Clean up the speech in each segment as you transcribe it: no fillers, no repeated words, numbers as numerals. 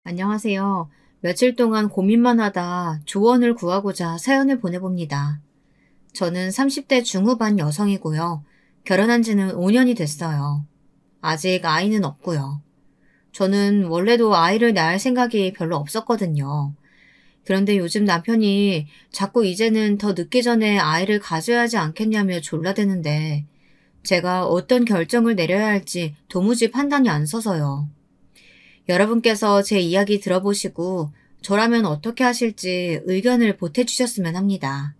안녕하세요. 며칠 동안 고민만 하다 조언을 구하고자 사연을 보내봅니다. 저는 30대 중후반 여성이고요. 결혼한 지는 5년이 됐어요. 아직 아이는 없고요. 저는 원래도 아이를 낳을 생각이 별로 없었거든요. 그런데 요즘 남편이 자꾸 이제는 더 늦기 전에 아이를 가져야 하지 않겠냐며 졸라대는데 제가 어떤 결정을 내려야 할지 도무지 판단이 안 서서요. 여러분께서 제 이야기 들어보시고 저라면 어떻게 하실지 의견을 보태주셨으면 합니다.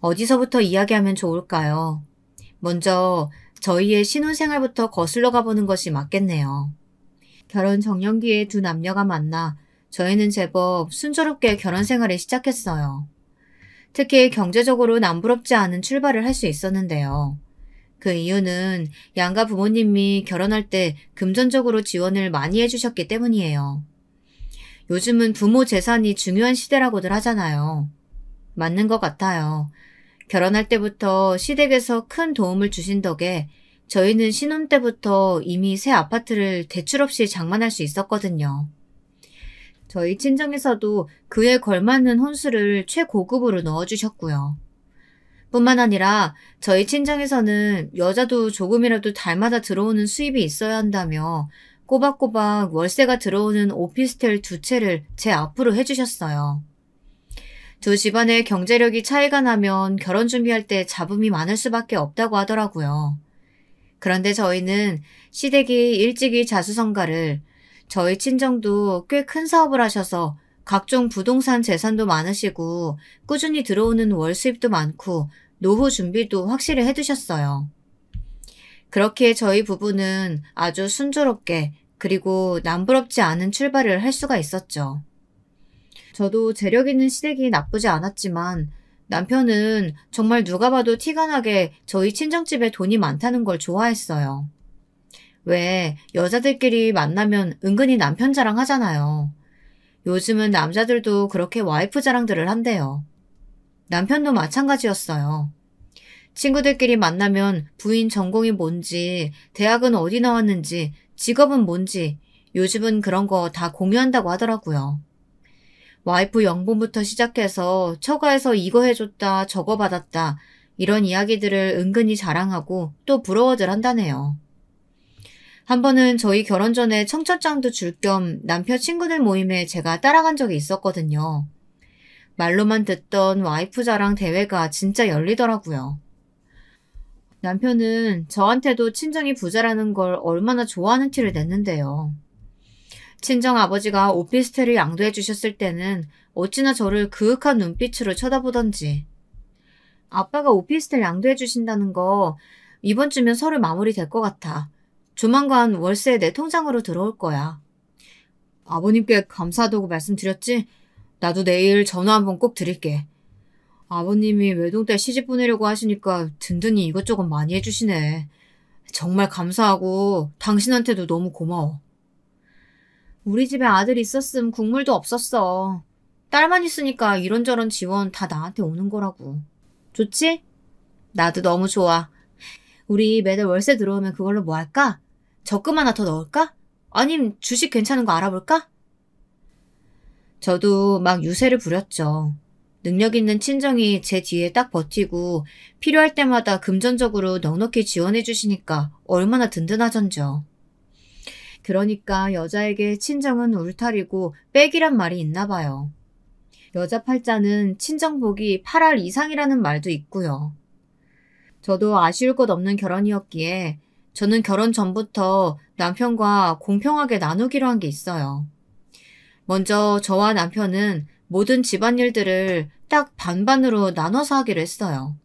어디서부터 이야기하면 좋을까요? 먼저 저희의 신혼생활부터 거슬러 가보는 것이 맞겠네요. 결혼 정년기에 두 남녀가 만나 저희는 제법 순조롭게 결혼 생활을 시작했어요. 특히 경제적으로 남부럽지 않은 출발을 할 수 있었는데요. 그 이유는 양가 부모님이 결혼할 때 금전적으로 지원을 많이 해주셨기 때문이에요. 요즘은 부모 재산이 중요한 시대라고들 하잖아요. 맞는 것 같아요. 결혼할 때부터 시댁에서 큰 도움을 주신 덕에 저희는 신혼 때부터 이미 새 아파트를 대출 없이 장만할 수 있었거든요. 저희 친정에서도 그에 걸맞는 혼수를 최고급으로 넣어주셨고요. 뿐만 아니라 저희 친정에서는 여자도 조금이라도 달마다 들어오는 수입이 있어야 한다며 꼬박꼬박 월세가 들어오는 오피스텔 두 채를 제 앞으로 해주셨어요. 두 집안의 경제력이 차이가 나면 결혼 준비할 때 잡음이 많을 수밖에 없다고 하더라고요. 그런데 저희는 시댁이 일찍이 자수성가를, 저희 친정도 꽤 큰 사업을 하셔서 각종 부동산 재산도 많으시고 꾸준히 들어오는 월 수입도 많고 노후 준비도 확실히 해두셨어요. 그렇게 저희 부부는 아주 순조롭게 그리고 남부럽지 않은 출발을 할 수가 있었죠. 저도 재력 있는 시댁이 나쁘지 않았지만 남편은 정말 누가 봐도 티가 나게 저희 친정집에 돈이 많다는 걸 좋아했어요. 왜 여자들끼리 만나면 은근히 남편 자랑하잖아요. 요즘은 남자들도 그렇게 와이프 자랑들을 한대요. 남편도 마찬가지였어요. 친구들끼리 만나면 부인 전공이 뭔지, 대학은 어디 나왔는지, 직업은 뭔지, 요즘은 그런 거 다 공유한다고 하더라고요. 와이프 연봉부터 시작해서 처가에서 이거 해줬다, 저거 받았다, 이런 이야기들을 은근히 자랑하고 또 부러워들 한다네요. 한 번은 저희 결혼 전에 청첩장도 줄 겸 남편 친구들 모임에 제가 따라간 적이 있었거든요. 말로만 듣던 와이프 자랑 대회가 진짜 열리더라고요. 남편은 저한테도 친정이 부자라는 걸 얼마나 좋아하는 티를 냈는데요. 친정 아버지가 오피스텔을 양도해 주셨을 때는 어찌나 저를 그윽한 눈빛으로 쳐다보던지. 아빠가 오피스텔 양도해 주신다는 거 이번 주면 서류 마무리될 것 같아. 조만간 월세 내 통장으로 들어올 거야. 아버님께 감사하다고 말씀드렸지? 나도 내일 전화 한번 꼭 드릴게. 아버님이 외동딸 시집 보내려고 하시니까 든든히 이것저것 많이 해주시네. 정말 감사하고 당신한테도 너무 고마워. 우리 집에 아들 있었음 국물도 없었어. 딸만 있으니까 이런저런 지원 다 나한테 오는 거라고. 좋지? 나도 너무 좋아. 우리 매달 월세 들어오면 그걸로 뭐 할까? 적금 하나 더 넣을까? 아님 주식 괜찮은 거 알아볼까? 저도 막 유세를 부렸죠. 능력 있는 친정이 제 뒤에 딱 버티고 필요할 때마다 금전적으로 넉넉히 지원해 주시니까 얼마나 든든하던죠. 그러니까 여자에게 친정은 울타리고 백이란 말이 있나 봐요. 여자 팔자는 친정복이 8할 이상이라는 말도 있고요. 저도 아쉬울 것 없는 결혼이었기에 저는 결혼 전부터 남편과 공평하게 나누기로 한 게 있어요. 먼저 저와 남편은 모든 집안일들을 딱 반반으로 나눠서 하기로 했어요.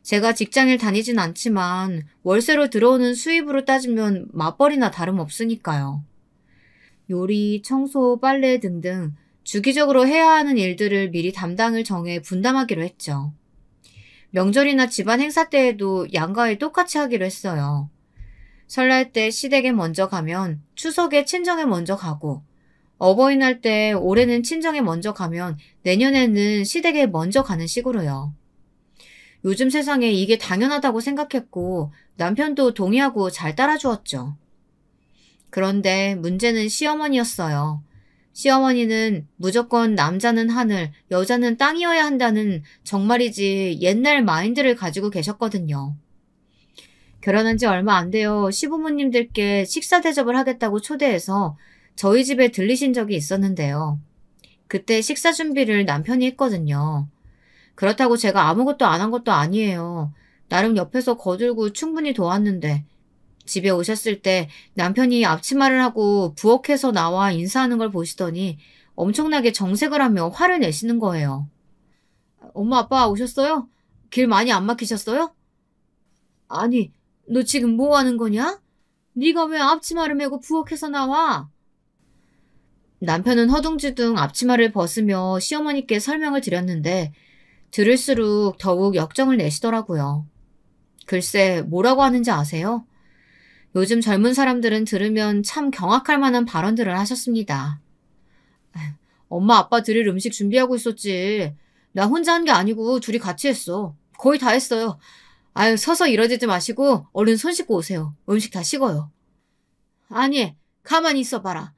제가 직장을 다니진 않지만 월세로 들어오는 수입으로 따지면 맞벌이나 다름없으니까요. 요리, 청소, 빨래 등등 주기적으로 해야 하는 일들을 미리 담당을 정해 분담하기로 했죠. 명절이나 집안 행사 때에도 양가에 똑같이 하기로 했어요. 설날 때 시댁에 먼저 가면 추석에 친정에 먼저 가고, 어버이날 때 올해는 친정에 먼저 가면 내년에는 시댁에 먼저 가는 식으로요. 요즘 세상에 이게 당연하다고 생각했고 남편도 동의하고 잘 따라주었죠. 그런데 문제는 시어머니였어요. 시어머니는 무조건 남자는 하늘, 여자는 땅이어야 한다는 정말이지 옛날 마인드를 가지고 계셨거든요. 결혼한 지 얼마 안 돼요. 시부모님들께 식사 대접을 하겠다고 초대해서 저희 집에 들리신 적이 있었는데요. 그때 식사 준비를 남편이 했거든요. 그렇다고 제가 아무것도 안 한 것도 아니에요. 나름 옆에서 거들고 충분히 도왔는데 집에 오셨을 때 남편이 앞치마를 하고 부엌에서 나와 인사하는 걸 보시더니 엄청나게 정색을 하며 화를 내시는 거예요. 엄마 아빠 오셨어요? 길 많이 안 막히셨어요? 아니, 너 지금 뭐 하는 거냐? 네가 왜 앞치마를 메고 부엌에서 나와? 남편은 허둥지둥 앞치마를 벗으며 시어머니께 설명을 드렸는데 들을수록 더욱 역정을 내시더라고요. 글쎄, 뭐라고 하는지 아세요? 요즘 젊은 사람들은 들으면 참 경악할 만한 발언들을 하셨습니다. 엄마 아빠 드릴 음식 준비하고 있었지. 나 혼자 한 게 아니고 둘이 같이 했어. 거의 다 했어요. 아유, 서서 이러지지 마시고 얼른 손 씻고 오세요. 음식 다 식어요. 아니, 가만히 있어봐라.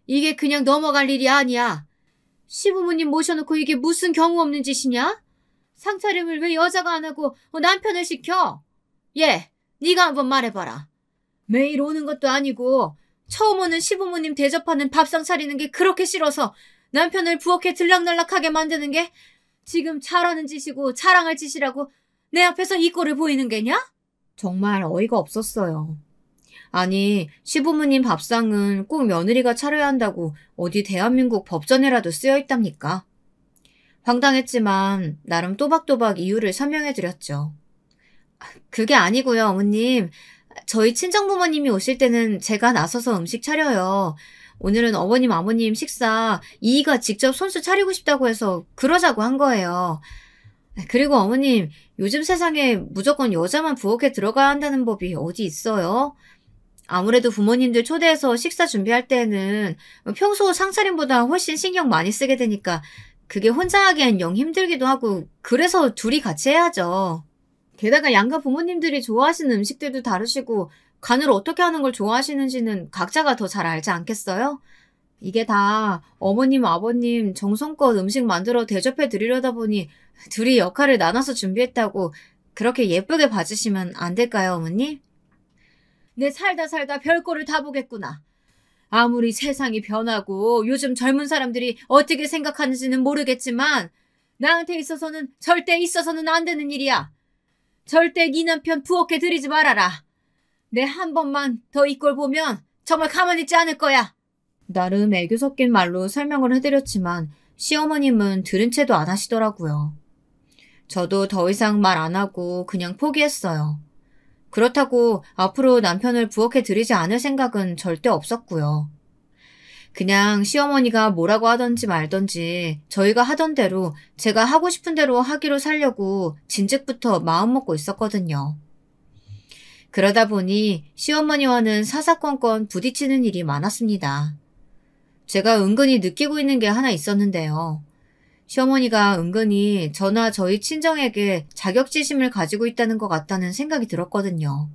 이게 그냥 넘어갈 일이 아니야. 시부모님 모셔놓고 이게 무슨 경우 없는 짓이냐? 상차림을 왜 여자가 안 하고 남편을 시켜? 예, 네가 한번 말해봐라. 매일 오는 것도 아니고 처음 오는 시부모님 대접하는 밥상 차리는 게 그렇게 싫어서 남편을 부엌에 들락날락하게 만드는 게 지금 잘하는 짓이고 자랑할 짓이라고 내 앞에서 이 꼴을 보이는 게냐? 정말 어이가 없었어요. 아니, 시부모님 밥상은 꼭 며느리가 차려야 한다고 어디 대한민국 법전에라도 쓰여 있답니까? 황당했지만 나름 또박또박 이유를 설명해드렸죠. 그게 아니고요, 어머님. 저희 친정부모님이 오실 때는 제가 나서서 음식 차려요. 오늘은 어머님, 아버님 식사 이이가 직접 손수 차리고 싶다고 해서 그러자고 한 거예요. 그리고 어머님, 요즘 세상에 무조건 여자만 부엌에 들어가야 한다는 법이 어디 있어요? 아무래도 부모님들 초대해서 식사 준비할 때는 평소 상차림보다 훨씬 신경 많이 쓰게 되니까 그게 혼자 하기엔 영 힘들기도 하고 그래서 둘이 같이 해야죠. 게다가 양가 부모님들이 좋아하시는 음식들도 다르시고 간을 어떻게 하는 걸 좋아하시는지는 각자가 더 잘 알지 않겠어요? 이게 다 어머님, 아버님 정성껏 음식 만들어 대접해 드리려다 보니 둘이 역할을 나눠서 준비했다고 그렇게 예쁘게 봐주시면 안 될까요, 어머니? 내 살다 별꼴을 다 보겠구나. 아무리 세상이 변하고 요즘 젊은 사람들이 어떻게 생각하는지는 모르겠지만 나한테 있어서는 절대 있어서는 안 되는 일이야. 절대 네 남편 부엌에 들이지 말아라. 내 한 번만 더 이 꼴 보면 정말 가만히 있지 않을 거야. 나름 애교 섞인 말로 설명을 해드렸지만 시어머님은 들은 채도 안 하시더라고요. 저도 더 이상 말 안 하고 그냥 포기했어요. 그렇다고 앞으로 남편을 부엌에 들이지 않을 생각은 절대 없었고요. 그냥 시어머니가 뭐라고 하던지 말던지 저희가 하던 대로 제가 하고 싶은 대로 하기로 살려고 진즉부터 마음먹고 있었거든요. 그러다 보니 시어머니와는 사사건건 부딪히는 일이 많았습니다. 제가 은근히 느끼고 있는 게 하나 있었는데요. 시어머니가 은근히 저나 저희 친정에게 자격지심을 가지고 있다는 것 같다는 생각이 들었거든요.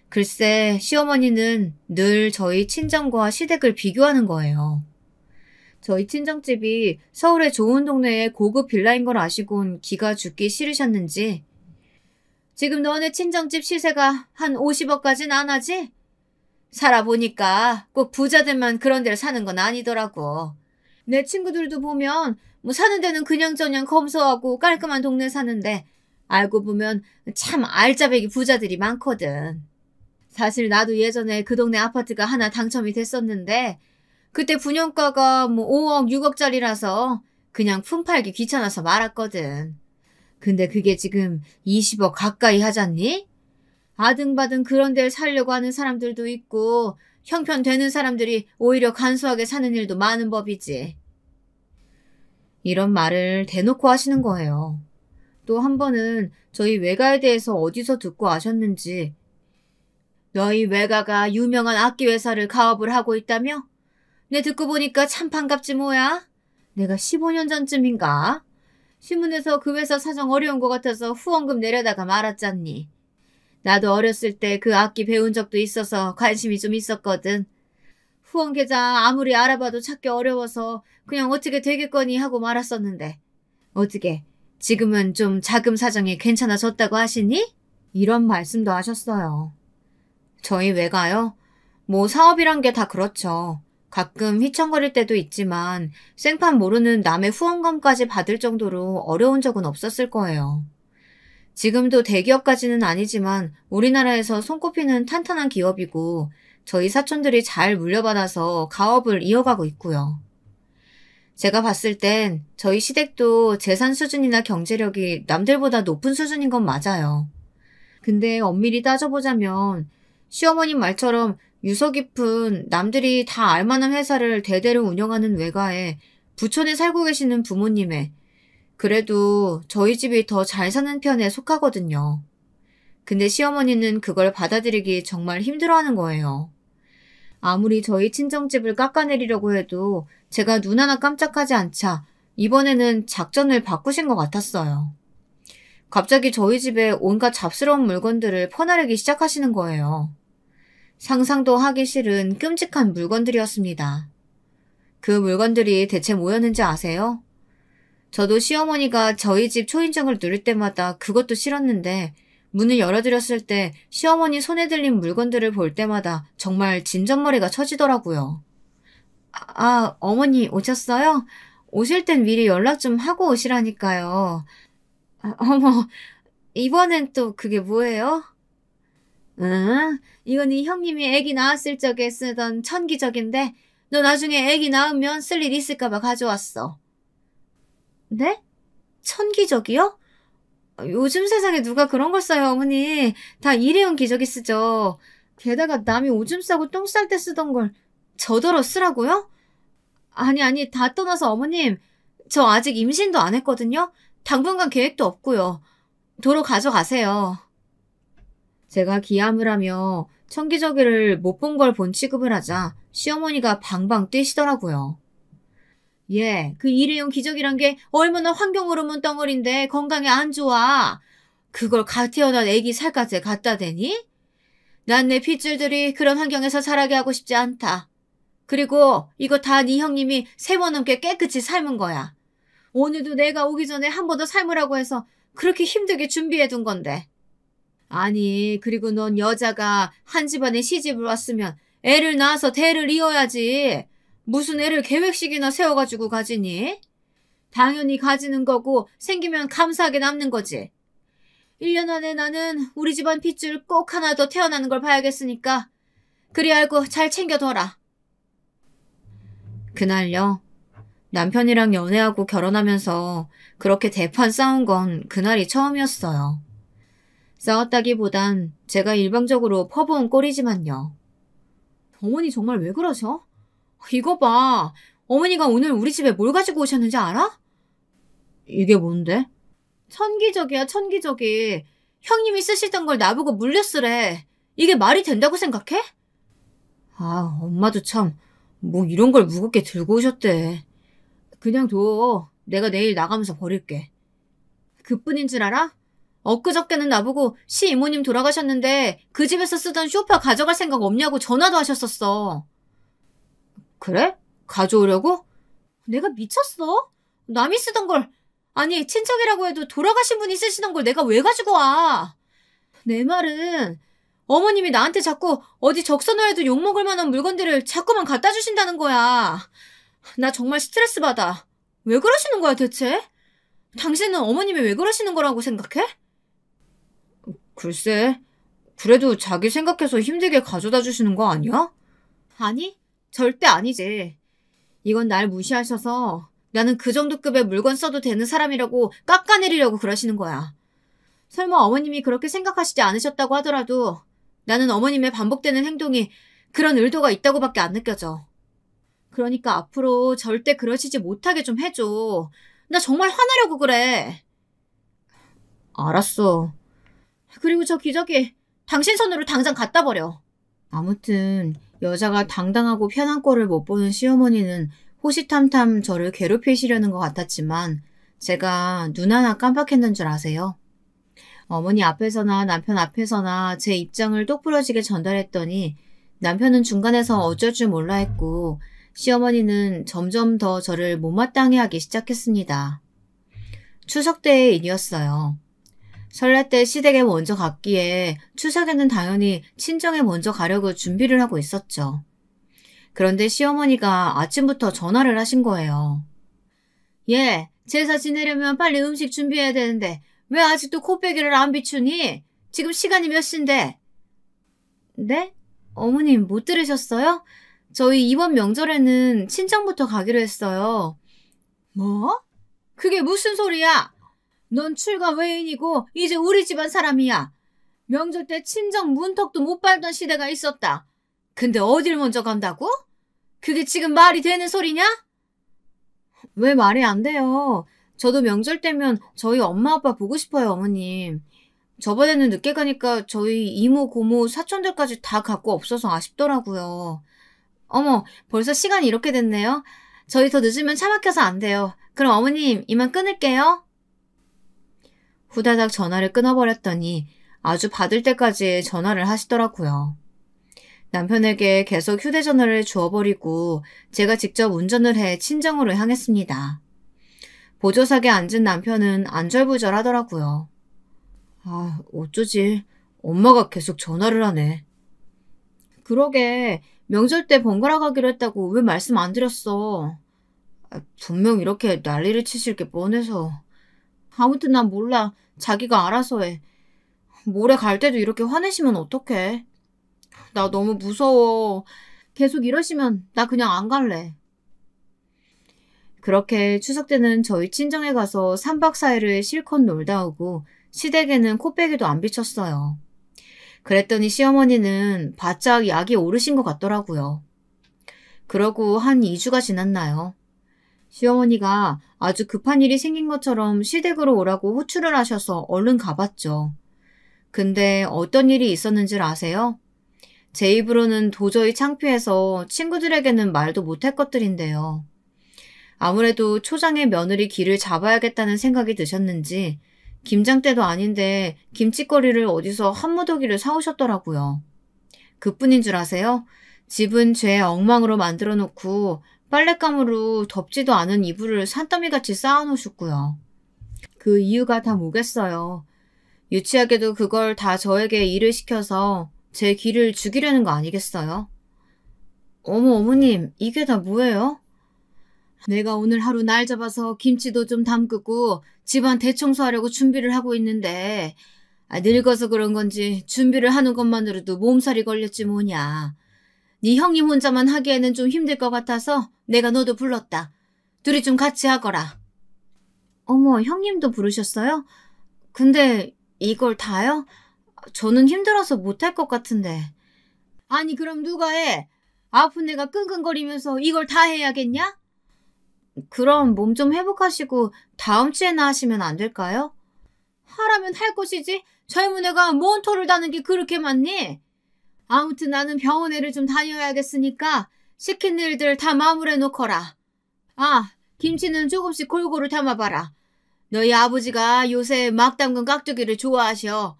글쎄, 시어머니는 늘 저희 친정과 시댁을 비교하는 거예요. 저희 친정집이 서울의 좋은 동네에 고급 빌라인 걸 아시곤 기가 죽기 싫으셨는지 지금 너네 친정집 시세가 한 50억까지는 안 하지? 살아보니까 꼭 부자들만 그런 데를 사는 건 아니더라고. 내 친구들도 보면 사는 데는 그냥저냥 검소하고 깔끔한 동네 사는데 알고 보면 참 알짜배기 부자들이 많거든. 사실 나도 예전에 그 동네 아파트가 하나 당첨이 됐었는데 그때 분양가가 5억, 6억짜리라서 그냥 품팔기 귀찮아서 말았거든. 근데 그게 지금 20억 가까이 하잖니? 아등바등 그런 데를 살려고 하는 사람들도 있고 형편되는 사람들이 오히려 간소하게 사는 일도 많은 법이지. 이런 말을 대놓고 하시는 거예요. 또 한 번은 저희 외가에 대해서 어디서 듣고 아셨는지 너희 외가가 유명한 악기회사를 가업을 하고 있다며? 내 듣고 보니까 참 반갑지 뭐야? 내가 15년 전쯤인가? 신문에서 그 회사 사정 어려운 것 같아서 후원금 내려다가 말았잖니. 나도 어렸을 때 그 악기 배운 적도 있어서 관심이 좀 있었거든. 후원 계좌 아무리 알아봐도 찾기 어려워서 그냥 어떻게 되겠거니 하고 말았었는데 어떻게 지금은 좀 자금 사정이 괜찮아졌다고 하시니? 이런 말씀도 하셨어요. 저희 외가요? 뭐 사업이란 게 다 그렇죠. 가끔 휘청거릴 때도 있지만 생판 모르는 남의 후원금까지 받을 정도로 어려운 적은 없었을 거예요. 지금도 대기업까지는 아니지만 우리나라에서 손꼽히는 탄탄한 기업이고 저희 사촌들이 잘 물려받아서 가업을 이어가고 있고요. 제가 봤을 땐 저희 시댁도 재산 수준이나 경제력이 남들보다 높은 수준인 건 맞아요. 근데 엄밀히 따져보자면 시어머님 말처럼 유서 깊은 남들이 다 알만한 회사를 대대로 운영하는 외가에 부촌에 살고 계시는 부모님의 그래도 저희 집이 더 잘 사는 편에 속하거든요. 근데 시어머니는 그걸 받아들이기 정말 힘들어하는 거예요. 아무리 저희 친정집을 깎아내리려고 해도 제가 눈 하나 깜짝하지 않자 이번에는 작전을 바꾸신 것 같았어요. 갑자기 저희 집에 온갖 잡스러운 물건들을 퍼나르기 시작하시는 거예요. 상상도 하기 싫은 끔찍한 물건들이었습니다. 그 물건들이 대체 뭐였는지 아세요? 저도 시어머니가 저희 집 초인종을 누를 때마다 그것도 싫었는데 문을 열어드렸을 때 시어머니 손에 들린 물건들을 볼 때마다 정말 진전머리가 쳐지더라고요. 어머니 오셨어요? 오실 땐 미리 연락 좀 하고 오시라니까요. 어머, 이번엔 또 그게 뭐예요? 응, 이건 이 형님이 아기 낳았을 적에 쓰던 천기적인데 너 나중에 아기 낳으면 쓸 일 있을까봐 가져왔어. 네? 천기적이요? 요즘 세상에 누가 그런 걸 써요, 어머니. 다 일회용 기저귀 쓰죠. 게다가 남이 오줌 싸고 똥 쌀 때 쓰던 걸 저더러 쓰라고요? 아니, 다 떠나서 어머님, 저 아직 임신도 안 했거든요? 당분간 계획도 없고요. 도로 가져가세요. 제가 기함을 하며 천기저귀를 못 본 걸 본 취급을 하자 시어머니가 방방 뛰시더라고요. 예, 그 일회용 기저귀란 게 얼마나 환경오염은 덩어리인데 건강에 안 좋아. 그걸 갓 태어난 애기 살갗에 갖다 대니? 난 내 핏줄들이 그런 환경에서 자라게 하고 싶지 않다. 그리고 이거 다 네 형님이 3번 넘게 깨끗이 삶은 거야. 오늘도 내가 오기 전에 한 번 더 삶으라고 해서 그렇게 힘들게 준비해둔 건데. 아니, 그리고 넌 여자가 한 집안에 시집을 왔으면 애를 낳아서 대를 이어야지. 무슨 애를 계획식이나 세워가지고 가지니? 당연히 가지는 거고 생기면 감사하게 남는 거지. 1년 안에 나는 우리 집안 핏줄 꼭 하나 더 태어나는 걸 봐야겠으니까 그리 알고 잘 챙겨둬라. 그날요. 남편이랑 연애하고 결혼하면서 그렇게 대판 싸운 건 그날이 처음이었어요. 싸웠다기보단 제가 일방적으로 퍼부은 꼴이지만요. 어머니 정말 왜 그러셔? 이거 봐. 어머니가 오늘 우리 집에 뭘 가지고 오셨는지 알아? 이게 뭔데? 천기저귀야, 천기저귀. 형님이 쓰시던 걸 나보고 물려쓰래. 이게 말이 된다고 생각해? 엄마도 참, 뭐 이런 걸 무겁게 들고 오셨대. 그냥 둬. 내가 내일 나가면서 버릴게. 그뿐인 줄 알아? 엊그저께는 나보고 시이모님 돌아가셨는데 그 집에서 쓰던 쇼파 가져갈 생각 없냐고 전화도 하셨었어. 그래? 가져오려고? 내가 미쳤어? 남이 쓰던 걸, 아니 친척이라고 해도 돌아가신 분이 쓰시던 걸 내가 왜 가지고 와? 내 말은 어머님이 나한테 자꾸 어디 적서놓아도 욕먹을 만한 물건들을 자꾸만 갖다 주신다는 거야. 나 정말 스트레스 받아. 왜 그러시는 거야 대체? 당신은 어머님이 왜 그러시는 거라고 생각해? 글쎄, 그래도 자기 생각해서 힘들게 가져다 주시는 거 아니야? 아니, 절대 아니지. 이건 날 무시하셔서 나는 그 정도 급의 물건 써도 되는 사람이라고 깎아내리려고 그러시는 거야. 설마 어머님이 그렇게 생각하시지 않으셨다고 하더라도 나는 어머님의 반복되는 행동이 그런 의도가 있다고밖에 안 느껴져. 그러니까 앞으로 절대 그러시지 못하게 좀 해줘. 나 정말 화나려고 그래. 알았어. 그리고 저 기저귀 당신 손으로 당장 갖다 버려. 아무튼 여자가 당당하고 편한 꼴을 못 보는 시어머니는 호시탐탐 저를 괴롭히시려는 것 같았지만 제가 눈 하나 깜빡했는 줄 아세요? 어머니 앞에서나 남편 앞에서나 제 입장을 똑부러지게 전달했더니 남편은 중간에서 어쩔 줄 몰라 했고 시어머니는 점점 더 저를 못마땅해 하기 시작했습니다. 추석 때의 일이었어요. 설날 때 시댁에 먼저 갔기에 추석에는 당연히 친정에 먼저 가려고 준비를 하고 있었죠. 그런데 시어머니가 아침부터 전화를 하신 거예요. 예, 제사 지내려면 빨리 음식 준비해야 되는데 왜 아직도 코빼기를 안 비추니? 지금 시간이 몇 시인데? 네? 어머님 못 들으셨어요? 저희 이번 명절에는 친정부터 가기로 했어요. 뭐? 그게 무슨 소리야? 넌 출가 외인이고 이제 우리 집안 사람이야. 명절 때 친정 문턱도 못 밟던 시대가 있었다. 근데 어딜 먼저 간다고? 그게 지금 말이 되는 소리냐? 왜 말이 안 돼요? 저도 명절 때면 저희 엄마 아빠 보고 싶어요, 어머님. 저번에는 늦게 가니까 저희 이모, 고모, 사촌들까지 다 갖고 없어서 아쉽더라고요. 어머, 벌써 시간이 이렇게 됐네요. 저희 더 늦으면 차 막혀서 안 돼요. 그럼 어머님, 이만 끊을게요. 후다닥 전화를 끊어버렸더니 아주 받을 때까지 전화를 하시더라고요. 남편에게 계속 휴대전화를 주워버리고 제가 직접 운전을 해 친정으로 향했습니다. 보조석에 앉은 남편은 안절부절하더라고요. 아, 어쩌지. 엄마가 계속 전화를 하네. 그러게, 명절 때 번갈아 가기로 했다고 왜 말씀 안 드렸어? 분명 이렇게 난리를 치실 게 뻔해서. 아무튼 난 몰라. 자기가 알아서 해. 모레 갈 때도 이렇게 화내시면 어떡해. 나 너무 무서워. 계속 이러시면 나 그냥 안 갈래. 그렇게 추석 때는 저희 친정에 가서 3박 4일을 실컷 놀다 오고 시댁에는 코빼기도 안 비쳤어요. 그랬더니 시어머니는 바짝 약이 오르신 것 같더라고요. 그러고 한 2주가 지났나요? 시어머니가 아주 급한 일이 생긴 것처럼 시댁으로 오라고 호출을 하셔서 얼른 가봤죠. 근데 어떤 일이 있었는지 아세요? 제 입으로는 도저히 창피해서 친구들에게는 말도 못할 것들인데요. 아무래도 초장의 며느리 길을 잡아야겠다는 생각이 드셨는지 김장 때도 아닌데 김치거리를 어디서 한 무더기를 사오셨더라고요. 그뿐인 줄 아세요? 집은 죄 엉망으로 만들어 놓고 빨랫감으로 덥지도 않은 이불을 산더미같이 쌓아놓으셨고요. 그 이유가 다 뭐겠어요. 유치하게도 그걸 다 저에게 일을 시켜서 제 기를 죽이려는 거 아니겠어요? 어머님, 이게 다 뭐예요? 내가 오늘 하루 날 잡아서 김치도 좀 담그고 집안 대청소하려고 준비를 하고 있는데 늙어서 그런 건지 준비를 하는 것만으로도 몸살이 걸렸지 뭐냐. 네 형님 혼자만 하기에는 좀 힘들 것 같아서 내가 너도 불렀다. 둘이 좀 같이 하거라. 어머, 형님도 부르셨어요? 근데 이걸 다요? 저는 힘들어서 못할 것 같은데. 아니 그럼 누가 해? 아픈 내가 끙끙거리면서 이걸 다 해야겠냐? 그럼 몸 좀 회복하시고 다음 주에나 하시면 안 될까요? 하라면 할 것이지 젊은 애가 뭔 토를 다는 게 그렇게 많니? 아무튼 나는 병원에를 좀 다녀야겠으니까 시킨 일들 다 마무리해 놓거라. 아, 김치는 조금씩 골고루 담아봐라. 너희 아버지가 요새 막 담근 깍두기를 좋아하셔.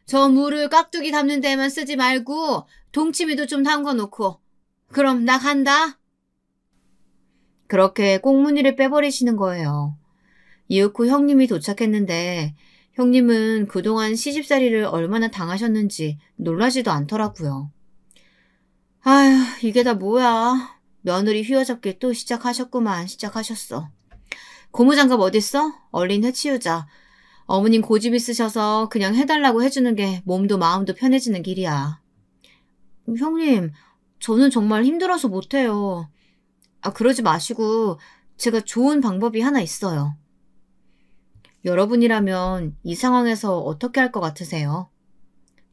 저 물을 깍두기 담는 데만 쓰지 말고 동치미도 좀 담궈 놓고. 그럼 나 간다. 그렇게 꽁무니를 빼버리시는 거예요. 이윽 후 형님이 도착했는데 형님은 그동안 시집살이를 얼마나 당하셨는지 놀라지도 않더라고요. 아휴, 이게 다 뭐야. 며느리 휘어잡기 또 시작하셨어. 고무장갑 어딨어? 얼른 해치우자. 어머님 고집 있으셔서 그냥 해달라고 해주는 게 몸도 마음도 편해지는 길이야. 형님, 저는 정말 힘들어서 못해요. 그러지 마시고 제가 좋은 방법이 하나 있어요. 여러분이라면 이 상황에서 어떻게 할 것 같으세요?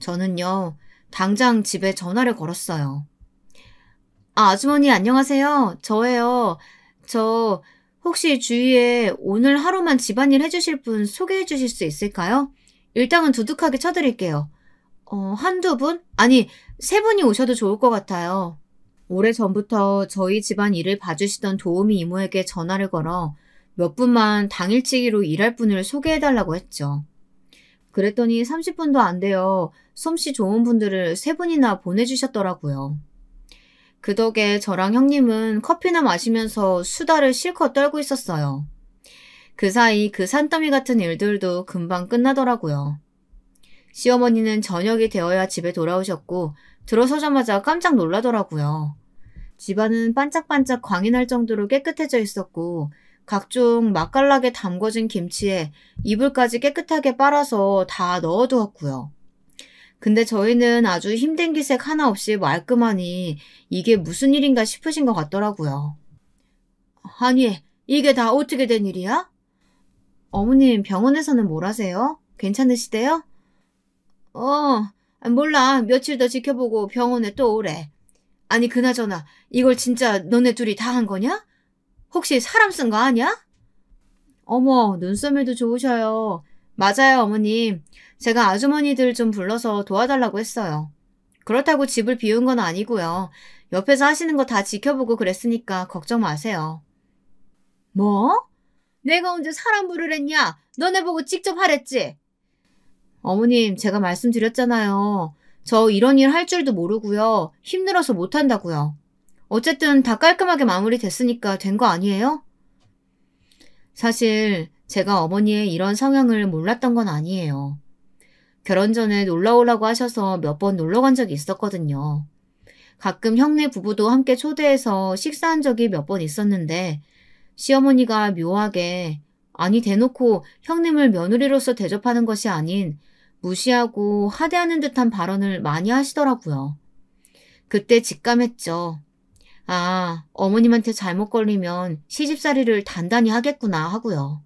저는요, 당장 집에 전화를 걸었어요. 아주머니 안녕하세요. 저예요. 저 혹시 주위에 오늘 하루만 집안일 해주실 분 소개해 주실 수 있을까요? 일당은 두둑하게 쳐드릴게요. 한두 분? 아니, 세 분이 오셔도 좋을 것 같아요. 오래전부터 저희 집안 일을 봐주시던 도우미 이모에게 전화를 걸어 몇 분만 당일치기로 일할 분을 소개해달라고 했죠. 그랬더니 30분도 안 돼요. 솜씨 좋은 분들을 3분이나 보내주셨더라고요. 그 덕에 저랑 형님은 커피나 마시면서 수다를 실컷 떨고 있었어요. 그 사이 그 산더미 같은 일들도 금방 끝나더라고요. 시어머니는 저녁이 되어야 집에 돌아오셨고 들어서자마자 깜짝 놀라더라고요. 집안은 반짝반짝 광이 날 정도로 깨끗해져 있었고 각종 맛깔나게 담궈진 김치에 이불까지 깨끗하게 빨아서 다 넣어두었고요. 근데 저희는 아주 힘든 기색 하나 없이 말끔하니 이게 무슨 일인가 싶으신 것 같더라고요. 아니, 이게 다 어떻게 된 일이야? 어머님, 병원에서는 뭘 하세요? 괜찮으시대요? 몰라. 며칠 더 지켜보고 병원에 또 오래. 아니, 그나저나 이걸 진짜 너네 둘이 다 한 거냐? 혹시 사람 쓴 거 아니야? 어머, 눈썰미도 좋으셔요. 맞아요, 어머님. 제가 아주머니들 좀 불러서 도와달라고 했어요. 그렇다고 집을 비운 건 아니고요. 옆에서 하시는 거 다 지켜보고 그랬으니까 걱정 마세요. 뭐? 내가 언제 사람 부르랬냐? 너네 보고 직접 하랬지? 어머님, 제가 말씀드렸잖아요. 저 이런 일 할 줄도 모르고요. 힘들어서 못한다고요. 어쨌든 다 깔끔하게 마무리됐으니까 된 거 아니에요? 사실 제가 어머니의 이런 성향을 몰랐던 건 아니에요. 결혼 전에 놀러 오라고 하셔서 몇 번 놀러 간 적이 있었거든요. 가끔 형네 부부도 함께 초대해서 식사한 적이 몇 번 있었는데 시어머니가 묘하게 아니 대놓고 형님을 며느리로서 대접하는 것이 아닌 무시하고 하대하는 듯한 발언을 많이 하시더라고요. 그때 직감했죠. 아, 어머님한테 잘못 걸리면 시집살이를 단단히 하겠구나 하고요.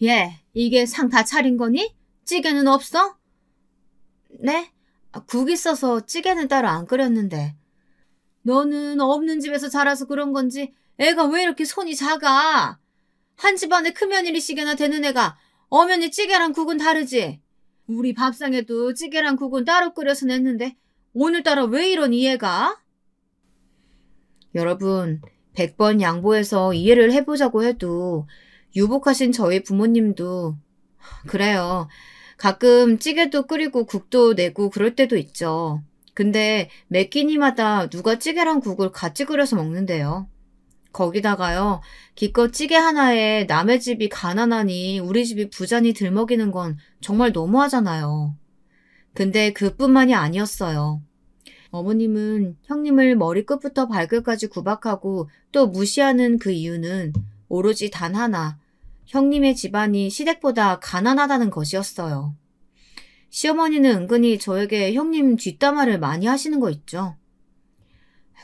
예, 이게 상 다 차린 거니? 찌개는 없어? 네? 국 있어서 찌개는 따로 안 끓였는데. 너는 없는 집에서 자라서 그런 건지 애가 왜 이렇게 손이 작아? 한 집안에 큰며느리시게나 되는 애가 엄연히 찌개랑 국은 다르지? 우리 밥상에도 찌개랑 국은 따로 끓여서 냈는데 오늘따라 왜 이러니 얘가? 여러분, 100번 양보해서 이해를 해보자고 해도 유복하신 저희 부모님도 그래요. 가끔 찌개도 끓이고 국도 내고 그럴 때도 있죠. 근데 매 끼니마다 누가 찌개랑 국을 같이 끓여서 먹는데요. 거기다가요. 기껏 찌개 하나에 남의 집이 가난하니 우리 집이 부자니 들먹이는 건 정말 너무하잖아요. 근데 그뿐만이 아니었어요. 어머님은 형님을 머리끝부터 발끝까지 구박하고 또 무시하는 그 이유는 오로지 단 하나, 형님의 집안이 시댁보다 가난하다는 것이었어요. 시어머니는 은근히 저에게 형님 뒷담화를 많이 하시는 거 있죠.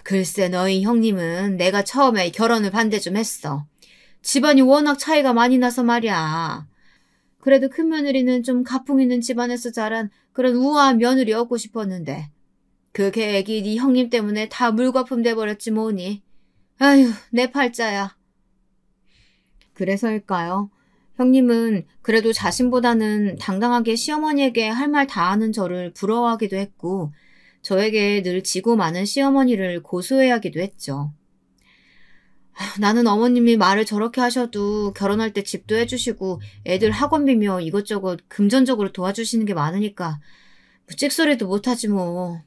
글쎄 너희 형님은 내가 처음에 결혼을 반대 좀 했어. 집안이 워낙 차이가 많이 나서 말이야. 그래도 큰며느리는 좀 가풍 있는 집안에서 자란 그런 우아한 며느리 얻고 싶었는데 그 계획이 네 형님 때문에 다 물거품 돼버렸지 뭐니. 아휴 내 팔자야. 그래서일까요? 형님은 그래도 자신보다는 당당하게 시어머니에게 할 말 다 하는 저를 부러워하기도 했고 저에게 늘 지고 많은 시어머니를 고소해하기도 했죠. 나는 어머님이 말을 저렇게 하셔도 결혼할 때 집도 해주시고 애들 학원비며 이것저것 금전적으로 도와주시는 게 많으니까 뭐 찍소리도 못하지 뭐.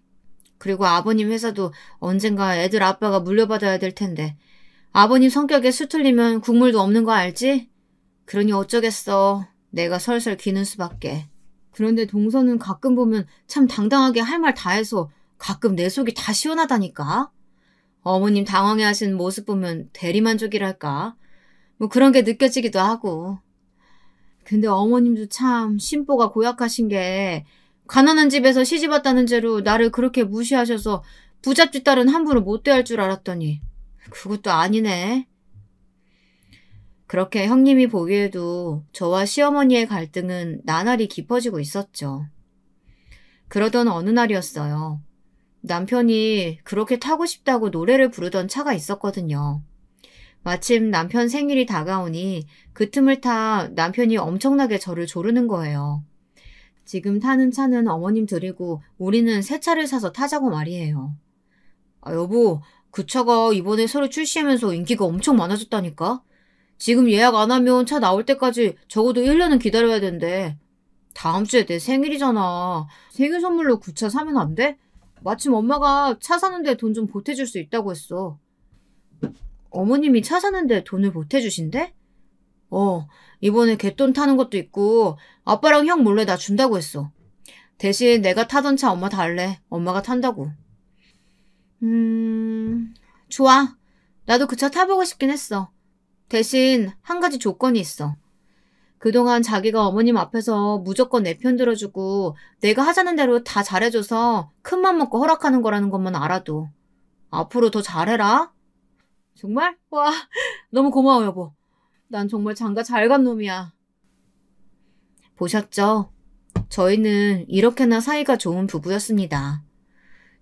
그리고 아버님 회사도 언젠가 애들 아빠가 물려받아야 될 텐데 아버님 성격에 수틀리면 국물도 없는 거 알지? 그러니 어쩌겠어. 내가 설설 기는 수밖에. 그런데 동서는 가끔 보면 참 당당하게 할 말 다 해서 가끔 내 속이 다 시원하다니까. 어머님 당황해하시는 모습 보면 대리만족이랄까. 뭐 그런 게 느껴지기도 하고. 근데 어머님도 참 심보가 고약하신 게 가난한 집에서 시집 왔다는 죄로 나를 그렇게 무시하셔서 부잣집 딸은 함부로 못 대할 줄 알았더니 그것도 아니네. 그렇게 형님이 보기에도 저와 시어머니의 갈등은 나날이 깊어지고 있었죠. 그러던 어느 날이었어요. 남편이 그렇게 타고 싶다고 노래를 부르던 차가 있었거든요. 마침 남편 생일이 다가오니 그 틈을 타 남편이 엄청나게 저를 조르는 거예요. 지금 타는 차는 어머님 드리고 우리는 새 차를 사서 타자고 말이에요. 아, 여보, 그 차가 이번에 새로 출시하면서 인기가 엄청 많아졌다니까? 지금 예약 안 하면 차 나올 때까지 적어도 1년은 기다려야 된대. 다음 주에 내 생일이잖아. 생일 선물로 그 차 사면 안 돼? 마침 엄마가 차 사는데 돈 좀 보태줄 수 있다고 했어. 어머님이 차 사는데 돈을 보태주신대? 이번에 갯돈 타는 것도 있고 아빠랑 형 몰래 나 준다고 했어. 대신 내가 타던 차 엄마 달래. 엄마가 탄다고. 좋아. 나도 그 차 타보고 싶긴 했어. 대신 한 가지 조건이 있어. 그동안 자기가 어머님 앞에서 무조건 내 편 들어주고 내가 하자는 대로 다 잘해줘서 큰맘 먹고 허락하는 거라는 것만 알아도. 앞으로 더 잘해라. 정말? 와, 너무 고마워, 여보. 난 정말 장가 잘 간 놈이야. 보셨죠? 저희는 이렇게나 사이가 좋은 부부였습니다.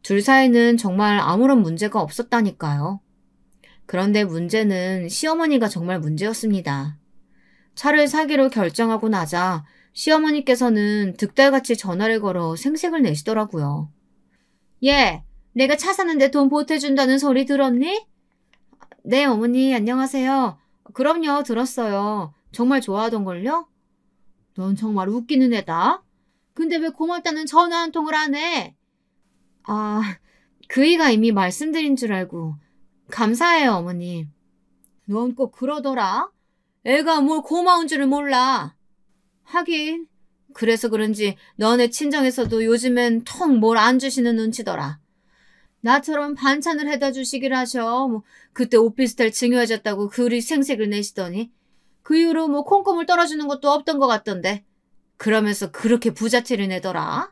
둘 사이는 정말 아무런 문제가 없었다니까요. 그런데 문제는 시어머니가 정말 문제였습니다. 차를 사기로 결정하고 나자 시어머니께서는 득달같이 전화를 걸어 생색을 내시더라고요. 얘, 내가 차 사는데 돈 보태준다는 소리 들었니? 네, 어머니, 안녕하세요. 그럼요, 들었어요. 정말 좋아하던걸요? 넌 정말 웃기는 애다. 근데 왜 고맙다는 전화 한 통을 안 해? 아, 그이가 이미 말씀드린 줄 알고. 감사해요, 어머님. 넌 꼭 그러더라. 애가 뭘 고마운 줄을 몰라. 하긴, 그래서 그런지 너네 친정에서도 요즘엔 통 뭘 안 주시는 눈치더라. 나처럼 반찬을 해다 주시길 하셔. 그때 오피스텔 증여해줬다고 그리 생색을 내시더니 그 이후로 콩고물 떨어주는 것도 없던 것 같던데. 그러면서 그렇게 부자티를 내더라.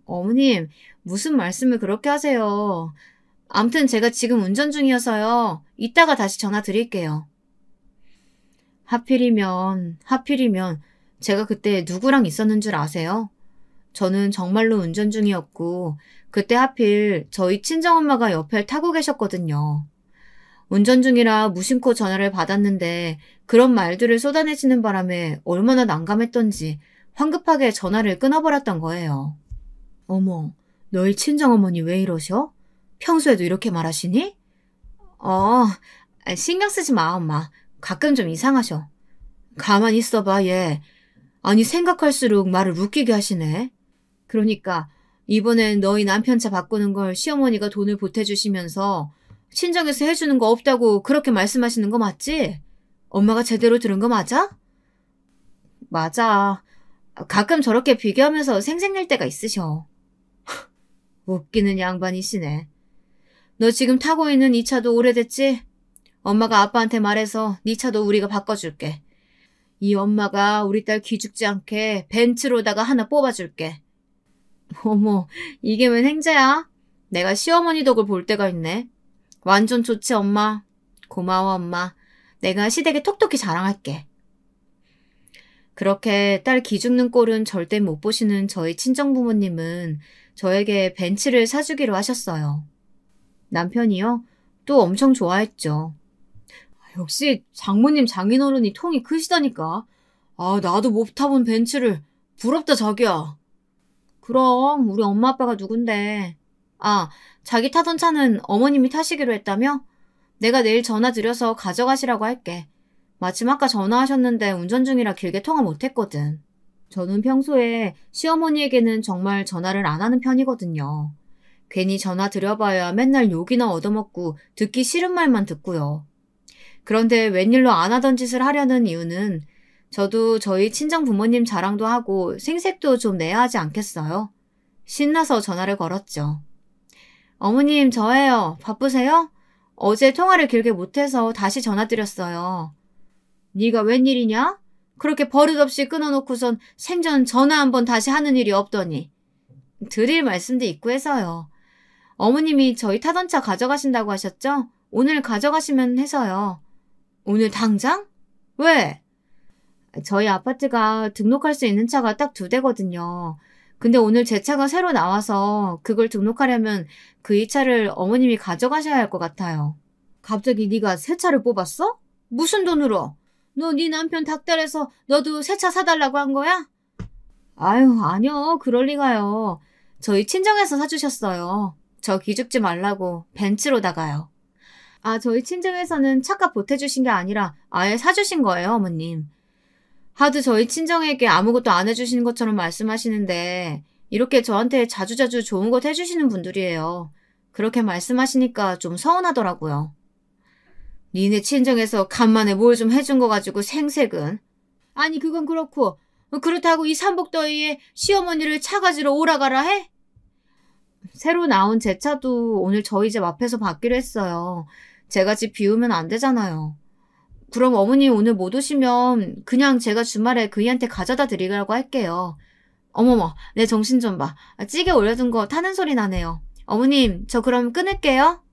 어머님, 무슨 말씀을 그렇게 하세요. 암튼 제가 지금 운전 중이어서요. 이따가 다시 전화 드릴게요. 하필이면 제가 그때 누구랑 있었는 줄 아세요? 저는 정말로 운전 중이었고 그때 하필 저희 친정엄마가 옆에 타고 계셨거든요. 운전 중이라 무심코 전화를 받았는데 그런 말들을 쏟아내시는 바람에 얼마나 난감했던지 황급하게 전화를 끊어버렸던 거예요. 어머, 너희 친정어머니 왜 이러셔? 평소에도 이렇게 말하시니? 신경 쓰지 마, 엄마. 가끔 좀 이상하셔. 가만히 있어봐, 얘. 아니, 생각할수록 말을 웃기게 하시네. 그러니까 이번엔 너희 남편 차 바꾸는 걸 시어머니가 돈을 보태주시면서 친정에서 해주는 거 없다고 그렇게 말씀하시는 거 맞지? 엄마가 제대로 들은 거 맞아? 맞아. 가끔 저렇게 비교하면서 생색낼 때가 있으셔. 웃기는 양반이시네. 너 지금 타고 있는 이 차도 오래됐지? 엄마가 아빠한테 말해서 네 차도 우리가 바꿔줄게. 이 엄마가 우리 딸 기죽지 않게 벤츠로다가 하나 뽑아줄게. 어머, 이게 웬 행자야? 내가 시어머니 덕을 볼 때가 있네. 완전 좋지, 엄마. 고마워, 엄마. 내가 시댁에 톡톡히 자랑할게. 그렇게 딸 기죽는 꼴은 절대 못 보시는 저희 친정부모님은 저에게 벤츠를 사주기로 하셨어요. 남편이요? 또 엄청 좋아했죠. 역시 장모님 장인어른이 통이 크시다니까. 나도 못 타본 벤츠를. 부럽다, 자기야. 그럼 우리 엄마 아빠가 누군데. 자기 타던 차는 어머님이 타시기로 했다며? 내가 내일 전화 드려서 가져가시라고 할게. 마침 아까 전화하셨는데 운전 중이라 길게 통화 못했거든. 저는 평소에 시어머니에게는 정말 전화를 안 하는 편이거든요. 괜히 전화 드려봐야 맨날 욕이나 얻어먹고 듣기 싫은 말만 듣고요. 그런데 웬일로 안 하던 짓을 하려는 이유는 저도 저희 친정 부모님 자랑도 하고 생색도 좀 내야 하지 않겠어요? 신나서 전화를 걸었죠. 어머님, 저예요. 바쁘세요? 어제 통화를 길게 못해서 다시 전화드렸어요. 네가 웬일이냐? 그렇게 버릇없이 끊어놓고선 생전 전화 한번 다시 하는 일이 없더니. 드릴 말씀도 있고 해서요. 어머님이 저희 타던 차 가져가신다고 하셨죠? 오늘 가져가시면 해서요. 오늘 당장? 왜? 저희 아파트가 등록할 수 있는 차가 딱 2대거든요. 근데 오늘 제 차가 새로 나와서 그걸 등록하려면 그 이 차를 어머님이 가져가셔야 할 것 같아요. 갑자기 네가 새 차를 뽑았어? 무슨 돈으로? 너 네 남편 닥달해서 너도 새 차 사달라고 한 거야? 아니요. 그럴 리가요. 저희 친정에서 사주셨어요. 저 기죽지 말라고 벤츠로다가요. 저희 친정에서는 차값 보태주신 게 아니라 아예 사주신 거예요, 어머님. 하도 저희 친정에게 아무것도 안 해주시는 것처럼 말씀하시는데 이렇게 저한테 자주자주 좋은 것 해주시는 분들이에요. 그렇게 말씀하시니까 좀 서운하더라고요. 니네 친정에서 간만에 뭘 좀 해준 거 가지고 생색은. 아니 그건 그렇고 그렇다고 이 삼복더위에 시어머니를 차 가지러 오라가라 해? 새로 나온 제 차도 오늘 저희 집 앞에서 받기로 했어요. 제가 집 비우면 안 되잖아요. 그럼 어머니 오늘 못 오시면 그냥 제가 주말에 그이한테 가져다 드리라고 할게요. 어머머, 내 정신 좀 봐. 찌개 올려둔 거 타는 소리 나네요. 어머님, 저 그럼 끊을게요.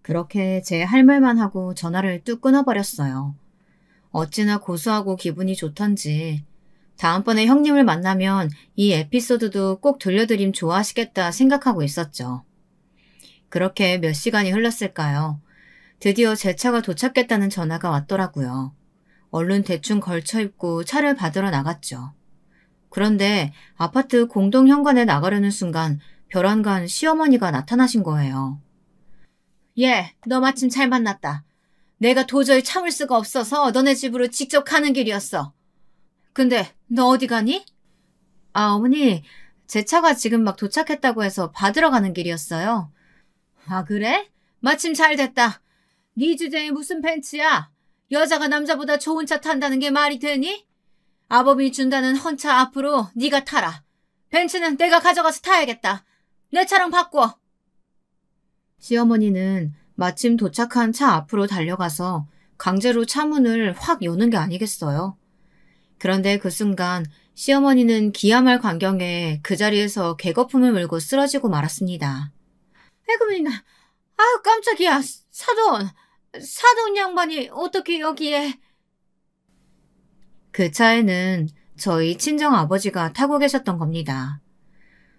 그렇게 제 할 말만 하고 전화를 뚝 끊어버렸어요. 어찌나 고소하고 기분이 좋던지 다음번에 형님을 만나면 이 에피소드도 꼭 들려드림 좋아하시겠다 생각하고 있었죠. 그렇게 몇 시간이 흘렀을까요? 드디어 제 차가 도착했다는 전화가 왔더라고요. 얼른 대충 걸쳐 입고 차를 받으러 나갔죠. 그런데 아파트 공동 현관에 나가려는 순간 벼랑간 시어머니가 나타나신 거예요. 예, 너 마침 잘 만났다. 내가 도저히 참을 수가 없어서 너네 집으로 직접 가는 길이었어. 근데 너 어디 가니? 아, 어머니, 제 차가 지금 막 도착했다고 해서 받으러 가는 길이었어요. 아, 그래? 마침 잘 됐다. 네 주제에 무슨 벤츠야? 여자가 남자보다 좋은 차 탄다는 게 말이 되니? 아범이 준다는 헌차 앞으로 네가 타라. 벤츠는 내가 가져가서 타야겠다. 내 차랑 바꿔. 시어머니는 마침 도착한 차 앞으로 달려가서 강제로 차 문을 확 여는 게 아니겠어요. 그런데 그 순간 시어머니는 기야말 광경에 그 자리에서 개거품을 물고 쓰러지고 말았습니다. 에그민아, 아유 깜짝이야. 사돈 양반이 어떻게 여기에. 그 차에는 저희 친정아버지가 타고 계셨던 겁니다.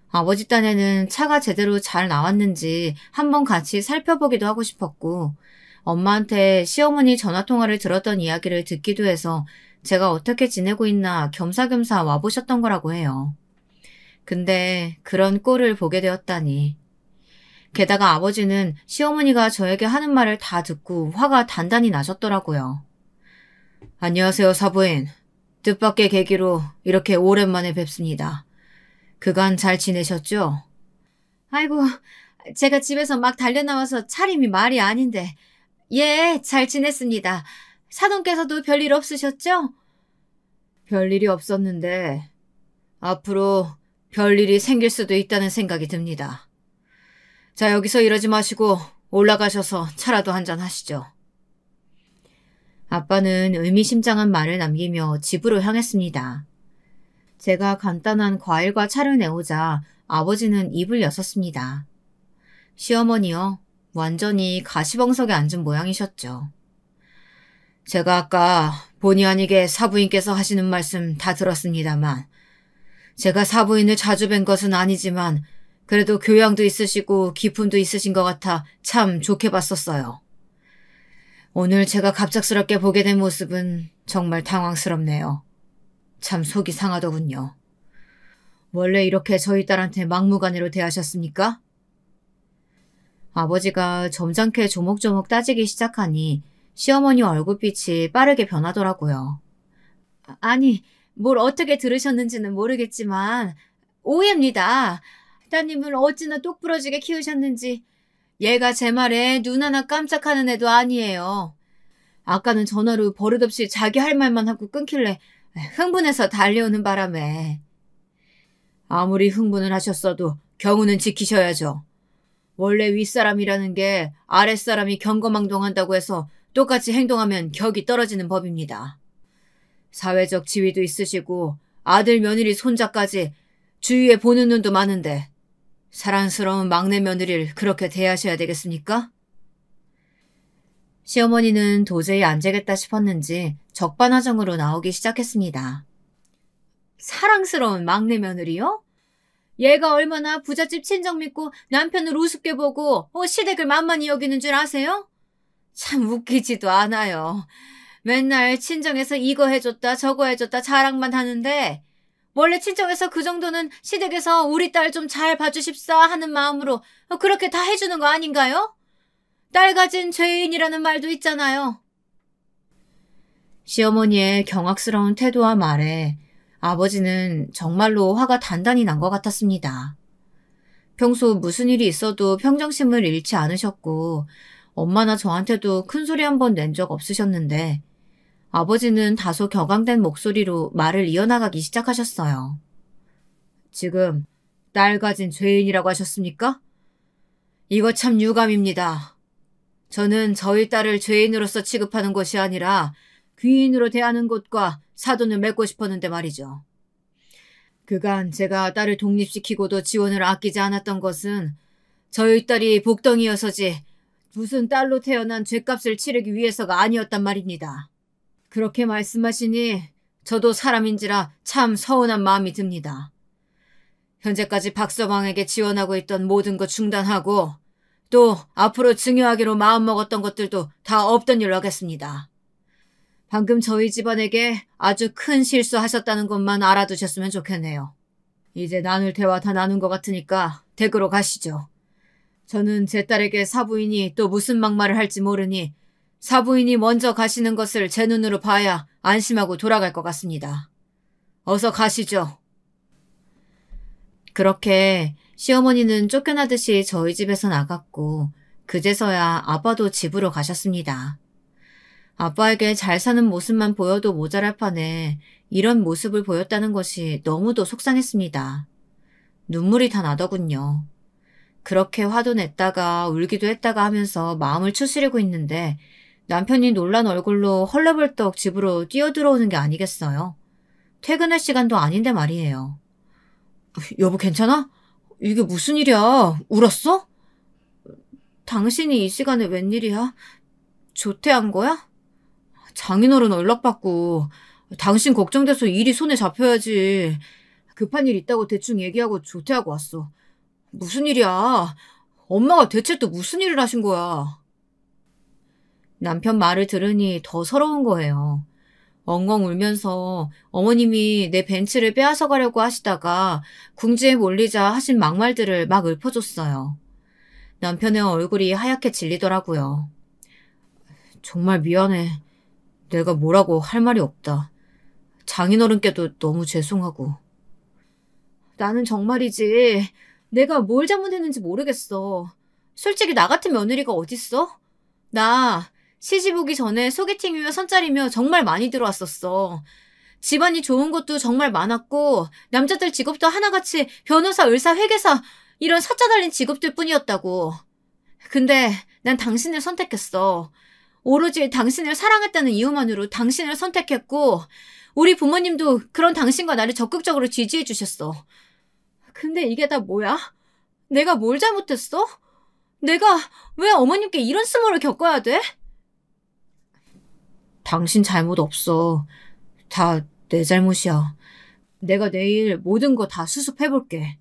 아버지 딴에는 차가 제대로 잘 나왔는지 한번 같이 살펴보기도 하고 싶었고 엄마한테 시어머니 전화통화를 들었던 이야기를 듣기도 해서 제가 어떻게 지내고 있나 겸사겸사 와보셨던 거라고 해요. 근데 그런 꼴을 보게 되었다니. 게다가 아버지는 시어머니가 저에게 하는 말을 다 듣고 화가 단단히 나셨더라고요. 안녕하세요, 사부인. 뜻밖의 계기로 이렇게 오랜만에 뵙습니다. 그간 잘 지내셨죠? 아이고, 제가 집에서 막 달려나와서 차림이 말이 아닌데. 예, 잘 지냈습니다. 사돈께서도 별일 없으셨죠? 별일이 없었는데 앞으로 별일이 생길 수도 있다는 생각이 듭니다. 자, 여기서 이러지 마시고 올라가셔서 차라도 한잔 하시죠. 아빠는 의미심장한 말을 남기며 집으로 향했습니다. 제가 간단한 과일과 차를 내오자 아버지는 입을 여섰습니다. 시어머니요, 완전히 가시벙석에 앉은 모양이셨죠. 제가 아까 본의 아니게 사부인께서 하시는 말씀 다 들었습니다만 제가 사부인을 자주 뵌 것은 아니지만 그래도 교양도 있으시고 기품도 있으신 것 같아 참 좋게 봤었어요. 오늘 제가 갑작스럽게 보게 된 모습은 정말 당황스럽네요. 참 속이 상하더군요. 원래 이렇게 저희 딸한테 막무가내로 대하셨습니까? 아버지가 점잖게 조목조목 따지기 시작하니 시어머니 얼굴빛이 빠르게 변하더라고요. 아니, 뭘 어떻게 들으셨는지는 모르겠지만 오해입니다. 따님을 어찌나 똑부러지게 키우셨는지. 얘가 제 말에 눈 하나 깜짝하는 애도 아니에요. 아까는 전화로 버릇없이 자기 할 말만 하고 끊길래 흥분해서 달려오는 바람에. 아무리 흥분을 하셨어도 경우는 지키셔야죠. 원래 윗사람이라는 게 아랫사람이 경거망동한다고 해서 똑같이 행동하면 격이 떨어지는 법입니다. 사회적 지위도 있으시고 아들, 며느리, 손자까지 주위에 보는 눈도 많은데 사랑스러운 막내 며느리를 그렇게 대하셔야 되겠습니까? 시어머니는 도저히 안 되겠다 싶었는지 적반하장으로 나오기 시작했습니다. 사랑스러운 막내 며느리요? 얘가 얼마나 부잣집 친정 믿고 남편을 우습게 보고 시댁을 만만히 여기는 줄 아세요? 참 웃기지도 않아요. 맨날 친정에서 이거 해줬다 저거 해줬다 자랑만 하는데 원래 친정에서 그 정도는 시댁에서 우리 딸 좀 잘 봐주십사 하는 마음으로 그렇게 다 해주는 거 아닌가요? 딸 가진 죄인이라는 말도 있잖아요. 시어머니의 경악스러운 태도와 말에 아버지는 정말로 화가 단단히 난 것 같았습니다. 평소 무슨 일이 있어도 평정심을 잃지 않으셨고 엄마나 저한테도 큰 소리 한 번 낸 적 없으셨는데 아버지는 다소 격앙된 목소리로 말을 이어나가기 시작하셨어요. 지금 딸 가진 죄인이라고 하셨습니까? 이거 참 유감입니다. 저는 저희 딸을 죄인으로서 취급하는 것이 아니라 귀인으로 대하는 것과 사돈을 맺고 싶었는데 말이죠. 그간 제가 딸을 독립시키고도 지원을 아끼지 않았던 것은 저희 딸이 복덩이여서지 무슨 딸로 태어난 죗값을 치르기 위해서가 아니었단 말입니다. 그렇게 말씀하시니 저도 사람인지라 참 서운한 마음이 듭니다. 현재까지 박서방에게 지원하고 있던 모든 것 중단하고 또 앞으로 증여하기로 마음먹었던 것들도 다 없던 일로 하겠습니다. 방금 저희 집안에게 아주 큰 실수하셨다는 것만 알아두셨으면 좋겠네요. 이제 나눌 대화 다 나눈 것 같으니까 댁으로 가시죠. 저는 제 딸에게 사부인이 또 무슨 막말을 할지 모르니 사부인이 먼저 가시는 것을 제 눈으로 봐야 안심하고 돌아갈 것 같습니다. 어서 가시죠. 그렇게 시어머니는 쫓겨나듯이 저희 집에서 나갔고 그제서야 아빠도 집으로 가셨습니다. 아빠에게 잘 사는 모습만 보여도 모자랄 판에 이런 모습을 보였다는 것이 너무도 속상했습니다. 눈물이 다 나더군요. 그렇게 화도 냈다가 울기도 했다가 하면서 마음을 추스리고 있는데 남편이 놀란 얼굴로 헐레벌떡 집으로 뛰어들어오는 게 아니겠어요? 퇴근할 시간도 아닌데 말이에요. 여보 괜찮아? 이게 무슨 일이야? 울었어? 당신이 이 시간에 웬일이야? 조퇴한 거야? 장인어른 연락받고 당신 걱정돼서 일이 손에 잡혀야지. 급한 일 있다고 대충 얘기하고 조퇴하고 왔어. 무슨 일이야? 엄마가 대체 또 무슨 일을 하신 거야? 남편 말을 들으니 더 서러운 거예요. 엉엉 울면서 어머님이 내 벤츠를 빼앗아 가려고 하시다가 궁지에 몰리자 하신 막말들을 막 읊어줬어요. 남편의 얼굴이 하얗게 질리더라고요. 정말 미안해. 내가 뭐라고 할 말이 없다. 장인어른께도 너무 죄송하고. 나는 정말이지. 내가 뭘 잘못했는지 모르겠어. 솔직히 나 같은 며느리가 어딨어? 나 시집 오기 전에 소개팅이며 선짜리며 정말 많이 들어왔었어. 집안이 좋은 것도 정말 많았고 남자들 직업도 하나같이 변호사, 의사, 회계사 이런 사자 달린 직업들 뿐이었다고. 근데 난 당신을 선택했어. 오로지 당신을 사랑했다는 이유만으로 당신을 선택했고 우리 부모님도 그런 당신과 나를 적극적으로 지지해 주셨어. 근데 이게 다 뭐야? 내가 뭘 잘못했어? 내가 왜 어머님께 이런 수모를 겪어야 돼? 당신 잘못 없어. 다 내 잘못이야. 내가 내일 모든 거 다 수습해볼게.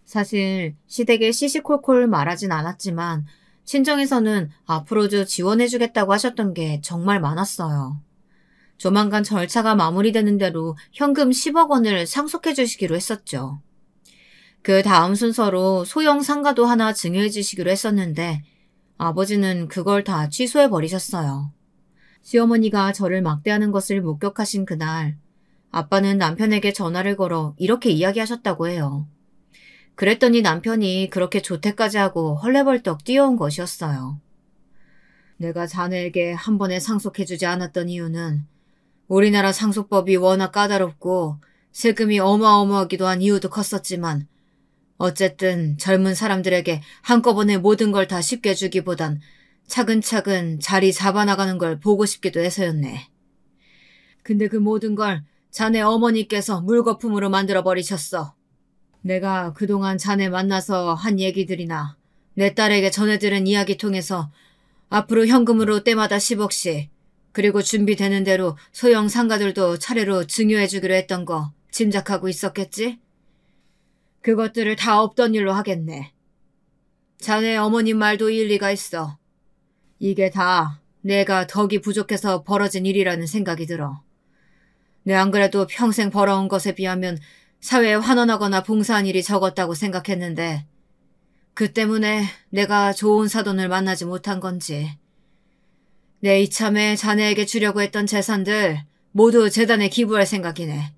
사실 시댁에 시시콜콜 말하진 않았지만 친정에서는 앞으로도 지원해주겠다고 하셨던 게 정말 많았어요. 조만간 절차가 마무리되는 대로 현금 10억 원을 상속해 주시기로 했었죠. 그 다음 순서로 소형 상가도 하나 증여해 주시기로 했었는데 아버지는 그걸 다 취소해 버리셨어요. 시어머니가 저를 막대하는 것을 목격하신 그날 아빠는 남편에게 전화를 걸어 이렇게 이야기하셨다고 해요. 그랬더니 남편이 그렇게 조퇴까지 하고 헐레벌떡 뛰어온 것이었어요. 내가 자네에게 한 번에 상속해주지 않았던 이유는 우리나라 상속법이 워낙 까다롭고 세금이 어마어마하기도 한 이유도 컸었지만 어쨌든 젊은 사람들에게 한꺼번에 모든 걸 다 쉽게 주기보단 차근차근 자리 잡아나가는 걸 보고 싶기도 해서였네. 근데 그 모든 걸 자네 어머니께서 물거품으로 만들어버리셨어. 내가 그동안 자네 만나서 한 얘기들이나 내 딸에게 전해들은 이야기 통해서 앞으로 현금으로 때마다 10억씩 그리고 준비되는 대로 소형 상가들도 차례로 증여해주기로 했던 거 짐작하고 있었겠지? 그것들을 다 없던 일로 하겠네. 자네 어머님 말도 일리가 있어. 이게 다 내가 덕이 부족해서 벌어진 일이라는 생각이 들어. 내 안 그래도 평생 벌어온 것에 비하면 사회에 환원하거나 봉사한 일이 적었다고 생각했는데 그 때문에 내가 좋은 사돈을 만나지 못한 건지 내 이참에 자네에게 주려고 했던 재산들 모두 재단에 기부할 생각이네.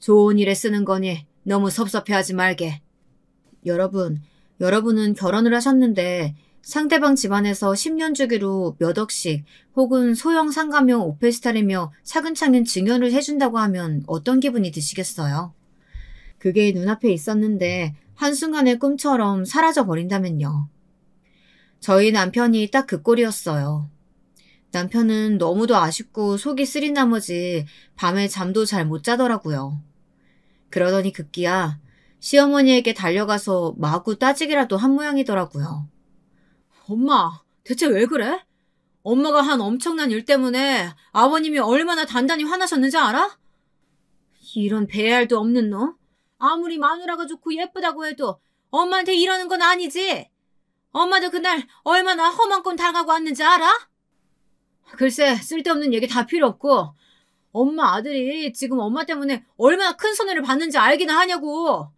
좋은 일에 쓰는 거니 너무 섭섭해하지 말게. 여러분은 결혼을 하셨는데 상대방 집안에서 10년 주기로 몇 억씩 혹은 소형 상가며 오페스탈이며 차근차근 증여를 해준다고 하면 어떤 기분이 드시겠어요? 그게 눈앞에 있었는데 한순간의 꿈처럼 사라져버린다면요. 저희 남편이 딱 그 꼴이었어요. 남편은 너무도 아쉽고 속이 쓰린 나머지 밤에 잠도 잘 못 자더라고요. 그러더니 급기야 시어머니에게 달려가서 마구 따지기라도 한 모양이더라고요. 엄마, 대체 왜 그래? 엄마가 한 엄청난 일 때문에 아버님이 얼마나 단단히 화나셨는지 알아? 이런 배알도 없는 놈? 아무리 마누라가 좋고 예쁘다고 해도 엄마한테 이러는 건 아니지? 엄마도 그날 얼마나 험한 건 당하고 왔는지 알아? 글쎄, 쓸데없는 얘기 다 필요 없고 엄마 아들이 지금 엄마 때문에 얼마나 큰 손해를 받는지 알기나 하냐고.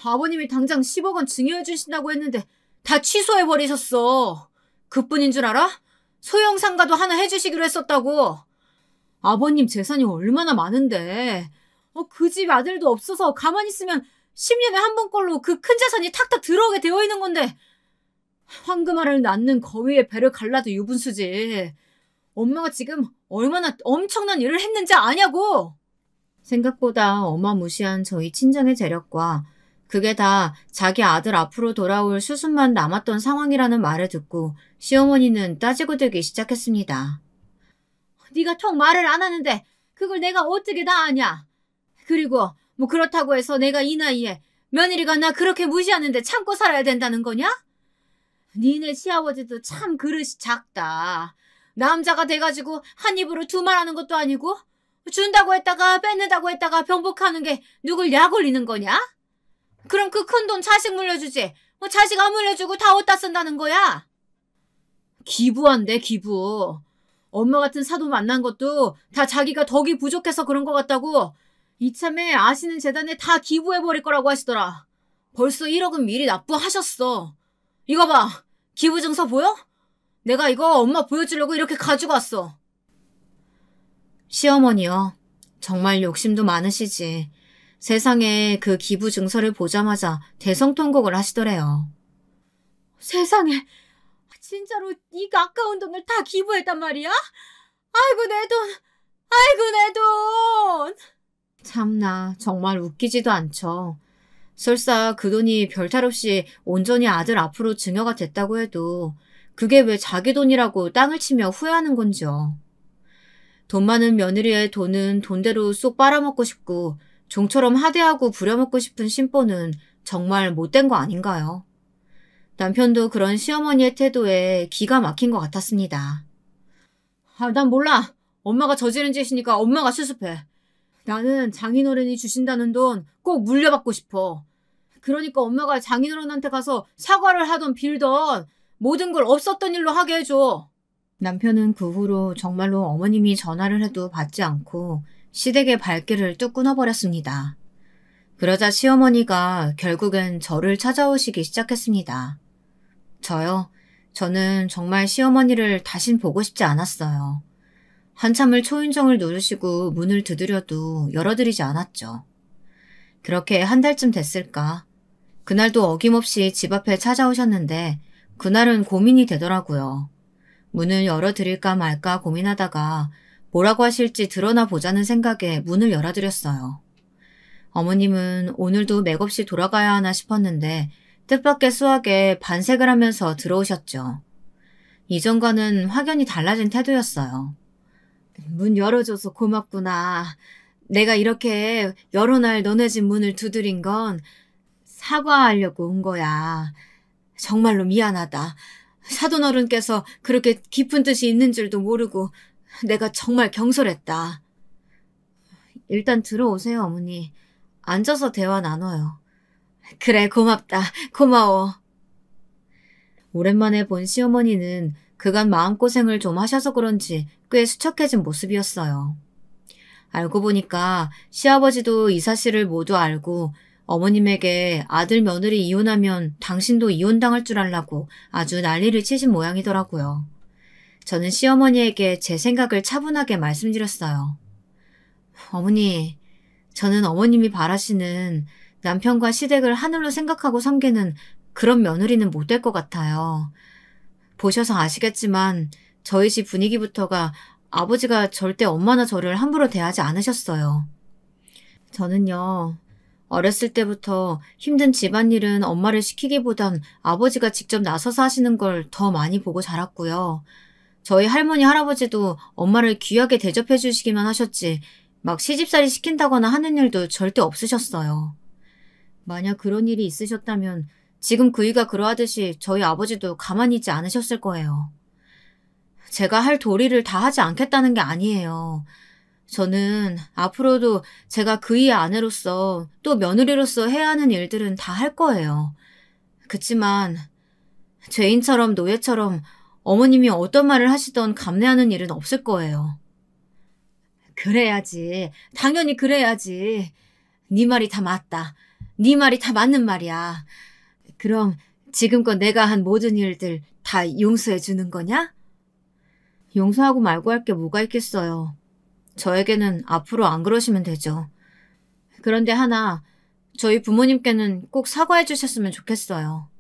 아버님이 당장 10억 원 증여해 주신다고 했는데 다 취소해버리셨어. 그뿐인 줄 알아? 소형 상가도 하나 해주시기로 했었다고. 아버님 재산이 얼마나 많은데 그 집 아들도 없어서 가만히 있으면 10년에 한 번 꼴로 그 큰 재산이 탁탁 들어오게 되어 있는 건데 황금알을 낳는 거위의 배를 갈라도 유분수지. 엄마가 지금 얼마나 엄청난 일을 했는지 아냐고. 생각보다 어마무시한 저희 친정의 재력과 그게 다 자기 아들 앞으로 돌아올 수순만 남았던 상황이라는 말을 듣고 시어머니는 따지고 들기 시작했습니다. 네가 턱 말을 안 하는데 그걸 내가 어떻게 다 아냐. 그리고 뭐 그렇다고 해서 내가 이 나이에 며느리가 나 그렇게 무시하는데 참고 살아야 된다는 거냐? 니네 시아버지도 참 그릇이 작다. 남자가 돼가지고 한 입으로 두 말 하는 것도 아니고 준다고 했다가 뺏는다고 했다가 병복하는 게 누굴 약 올리는 거냐? 그럼 그 큰 돈 자식 물려주지. 자식 안 물려주고 다 어디다 쓴다는 거야? 기부한대, 기부. 엄마 같은 사도 만난 것도 다 자기가 덕이 부족해서 그런 것 같다고 이참에 아시는 재단에 다 기부해버릴 거라고 하시더라. 벌써 1억은 미리 납부하셨어. 이거 봐. 기부증서 보여? 내가 이거 엄마 보여주려고 이렇게 가지고 왔어. 시어머니요. 정말 욕심도 많으시지. 세상에 그 기부증서를 보자마자 대성통곡을 하시더래요. 세상에, 진짜로 이 아까운 돈을 다 기부했단 말이야? 아이고 내 돈, 아이고 내 돈. 참나 정말 웃기지도 않죠. 설사 그 돈이 별탈 없이 온전히 아들 앞으로 증여가 됐다고 해도 그게 왜 자기 돈이라고 땅을 치며 후회하는 건지요. 돈 많은 며느리의 돈은 돈대로 쏙 빨아먹고 싶고 종처럼 하대하고 부려먹고 싶은 심보는 정말 못된 거 아닌가요? 남편도 그런 시어머니의 태도에 기가 막힌 것 같았습니다. 난 몰라. 엄마가 저지른 짓이니까 엄마가 수습해. 나는 장인어른이 주신다는 돈 꼭 물려받고 싶어. 그러니까 엄마가 장인어른한테 가서 사과를 하던 빌던 모든 걸 없었던 일로 하게 해줘. 남편은 그 후로 정말로 어머님이 전화를 해도 받지 않고 시댁의 발길을 뚝 끊어버렸습니다. 그러자 시어머니가 결국엔 저를 찾아오시기 시작했습니다. 저는 정말 시어머니를 다신 보고 싶지 않았어요. 한참을 초인종을 누르시고 문을 두드려도 열어드리지 않았죠. 그렇게 한 달쯤 됐을까. 그날도 어김없이 집 앞에 찾아오셨는데 그날은 고민이 되더라고요. 문을 열어드릴까 말까 고민하다가 뭐라고 하실지 드러나 보자는 생각에 문을 열어드렸어요. 어머님은 오늘도 맥없이 돌아가야 하나 싶었는데 뜻밖의 수학에 반색을 하면서 들어오셨죠. 이전과는 확연히 달라진 태도였어요. 문 열어줘서 고맙구나. 내가 이렇게 여러 날 너네 집 문을 두드린 건 사과하려고 온 거야. 정말로 미안하다. 사돈어른께서 그렇게 깊은 뜻이 있는 줄도 모르고 내가 정말 경솔했다. 일단 들어오세요, 어머니. 앉아서 대화 나눠요. 그래, 고맙다. 고마워. 오랜만에 본 시어머니는 그간 마음고생을 좀 하셔서 그런지 꽤 수척해진 모습이었어요. 알고 보니까 시아버지도 이 사실을 모두 알고 어머님에게 아들 며느리 이혼하면 당신도 이혼당할 줄 알라고 아주 난리를 치신 모양이더라고요. 저는 시어머니에게 제 생각을 차분하게 말씀드렸어요. 어머니, 저는 어머님이 바라시는 남편과 시댁을 하늘로 생각하고 섬기는 그런 며느리는 못 될 것 같아요. 보셔서 아시겠지만 저희 집 분위기부터가 아버지가 절대 엄마나 저를 함부로 대하지 않으셨어요. 저는요, 어렸을 때부터 힘든 집안일은 엄마를 시키기보단 아버지가 직접 나서서 하시는 걸 더 많이 보고 자랐고요. 저희 할머니, 할아버지도 엄마를 귀하게 대접해 주시기만 하셨지 막 시집살이 시킨다거나 하는 일도 절대 없으셨어요. 만약 그런 일이 있으셨다면 지금 그이가 그러하듯이 저희 아버지도 가만히 있지 않으셨을 거예요. 제가 할 도리를 다 하지 않겠다는 게 아니에요. 저는 앞으로도 제가 그이의 아내로서 또 며느리로서 해야 하는 일들은 다 할 거예요. 그치만 죄인처럼 노예처럼 어머님이 어떤 말을 하시던 감내하는 일은 없을 거예요. 그래야지. 당연히 그래야지. 네 말이 다 맞다. 네 말이 다 맞는 말이야. 그럼 지금껏 내가 한 모든 일들 다 용서해 주는 거냐? 용서하고 말고 할 게 뭐가 있겠어요. 저에게는 앞으로 안 그러시면 되죠. 그런데 하나, 저희 부모님께는 꼭 사과해 주셨으면 좋겠어요.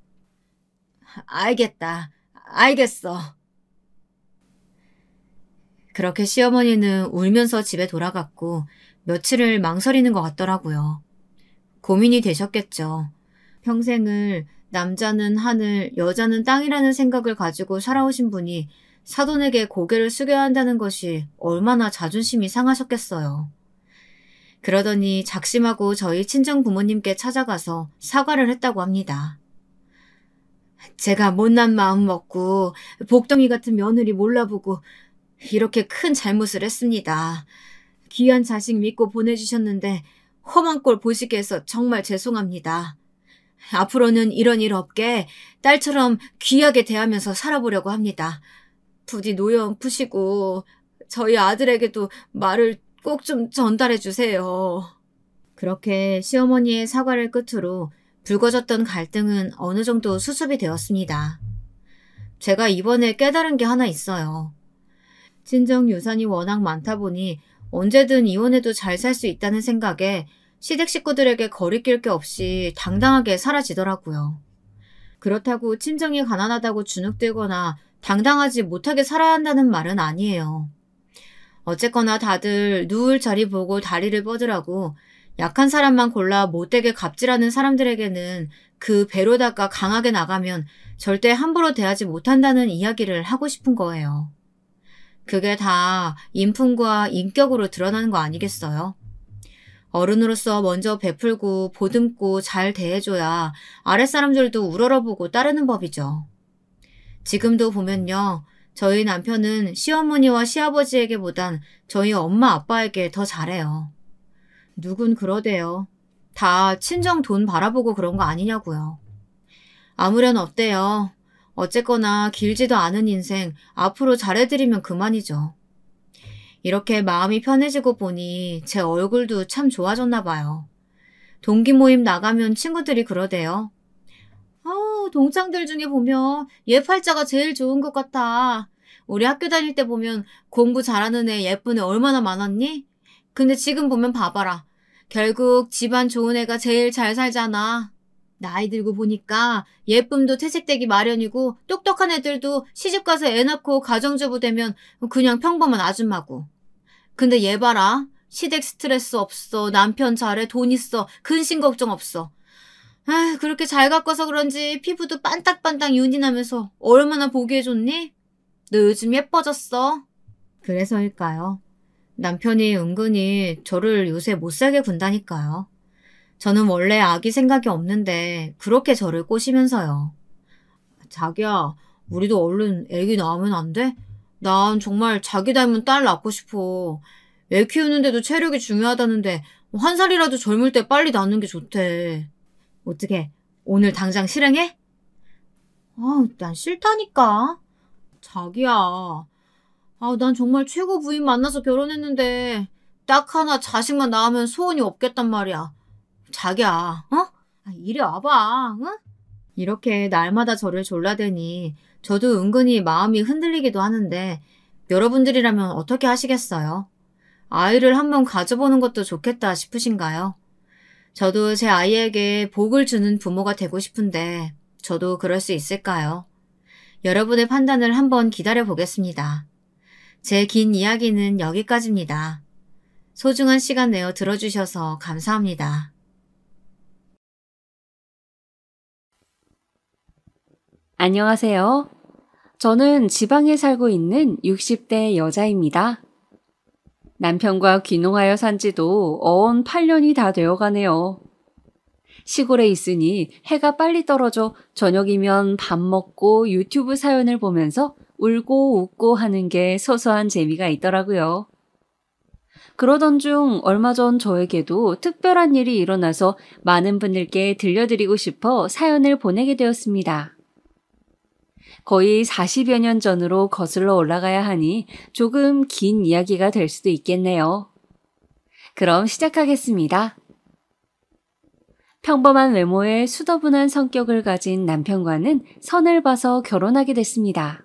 알겠다. 알겠어. 그렇게 시어머니는 울면서 집에 돌아갔고 며칠을 망설이는 것 같더라고요. 고민이 되셨겠죠. 평생을 남자는 하늘, 여자는 땅이라는 생각을 가지고 살아오신 분이 사돈에게 고개를 숙여야 한다는 것이 얼마나 자존심이 상하셨겠어요. 그러더니 작심하고 저희 친정 부모님께 찾아가서 사과를 했다고 합니다. 제가 못난 마음 먹고 복덩이 같은 며느리 몰라보고 이렇게 큰 잘못을 했습니다. 귀한 자식 믿고 보내주셨는데 험한 꼴 보시게 해서 정말 죄송합니다. 앞으로는 이런 일 없게 딸처럼 귀하게 대하면서 살아보려고 합니다. 부디 노여움 푸시고 저희 아들에게도 말을 꼭 좀 전달해 주세요. 그렇게 시어머니의 사과를 끝으로 불거졌던 갈등은 어느 정도 수습이 되었습니다. 제가 이번에 깨달은 게 하나 있어요. 친정 유산이 워낙 많다 보니 언제든 이혼해도 잘 살 수 있다는 생각에 시댁 식구들에게 거리낄 게 없이 당당하게 사라지더라고요. 그렇다고 친정이 가난하다고 주눅들거나 당당하지 못하게 살아야 한다는 말은 아니에요. 어쨌거나 다들 누울 자리 보고 다리를 뻗으라고 약한 사람만 골라 못되게 갑질하는 사람들에게는 그 배로다가 강하게 나가면 절대 함부로 대하지 못한다는 이야기를 하고 싶은 거예요. 그게 다 인품과 인격으로 드러나는 거 아니겠어요? 어른으로서 먼저 베풀고 보듬고 잘 대해줘야 아랫사람들도 우러러보고 따르는 법이죠. 지금도 보면요. 저희 남편은 시어머니와 시아버지에게보단 저희 엄마 아빠에게 더 잘해요. 누군 그러대요. 다 친정 돈 바라보고 그런 거 아니냐고요. 아무렴 어때요? 어쨌거나 길지도 않은 인생 앞으로 잘해드리면 그만이죠. 이렇게 마음이 편해지고 보니 제 얼굴도 참 좋아졌나 봐요. 동기 모임 나가면 친구들이 그러대요. 동창들 중에 보면 얘 팔자가 제일 좋은 것 같아. 우리 학교 다닐 때 보면 공부 잘하는 애 예쁜 애 얼마나 많았니? 근데 지금 보면 봐봐라. 결국 집안 좋은 애가 제일 잘 살잖아. 나이 들고 보니까 예쁨도 퇴색되기 마련이고 똑똑한 애들도 시집가서 애 낳고 가정주부 되면 그냥 평범한 아줌마고. 근데 얘 봐라. 시댁 스트레스 없어. 남편 잘해. 돈 있어. 근심 걱정 없어. 그렇게 잘 가꿔서 그런지 피부도 반딱반딱 윤이 나면서 얼마나 보기에 좋니? 너 요즘 예뻐졌어. 그래서일까요? 남편이 은근히 저를 요새 못살게 군다니까요. 저는 원래 아기 생각이 없는데 그렇게 저를 꼬시면서요. 자기야, 우리도 얼른 애기 낳으면 안 돼? 난 정말 자기 닮은 딸 낳고 싶어. 애 키우는데도 체력이 중요하다는데 한 살이라도 젊을 때 빨리 낳는 게 좋대. 어떻게 오늘 당장 실행해? 난 싫다니까. 자기야. 난 정말 최고 부인 만나서 결혼했는데 딱 하나 자식만 낳으면 소원이 없겠단 말이야. 자기야, 이리 와봐, 응? 이렇게 날마다 저를 졸라대니 저도 은근히 마음이 흔들리기도 하는데 여러분들이라면 어떻게 하시겠어요? 아이를 한번 가져보는 것도 좋겠다 싶으신가요? 저도 제 아이에게 복을 주는 부모가 되고 싶은데 저도 그럴 수 있을까요? 여러분의 판단을 한번 기다려 보겠습니다. 제 긴 이야기는 여기까지입니다. 소중한 시간 내어 들어주셔서 감사합니다. 안녕하세요. 저는 지방에 살고 있는 60대 여자입니다. 남편과 귀농하여 산 지도 어언 8년이 다 되어가네요. 시골에 있으니 해가 빨리 떨어져 저녁이면 밥 먹고 유튜브 사연을 보면서 울고 웃고 하는 게 소소한 재미가 있더라고요. 그러던 중 얼마 전 저에게도 특별한 일이 일어나서 많은 분들께 들려드리고 싶어 사연을 보내게 되었습니다. 거의 40여 년 전으로 거슬러 올라가야 하니 조금 긴 이야기가 될 수도 있겠네요. 그럼 시작하겠습니다. 평범한 외모에 수더분한 성격을 가진 남편과는 선을 봐서 결혼하게 됐습니다.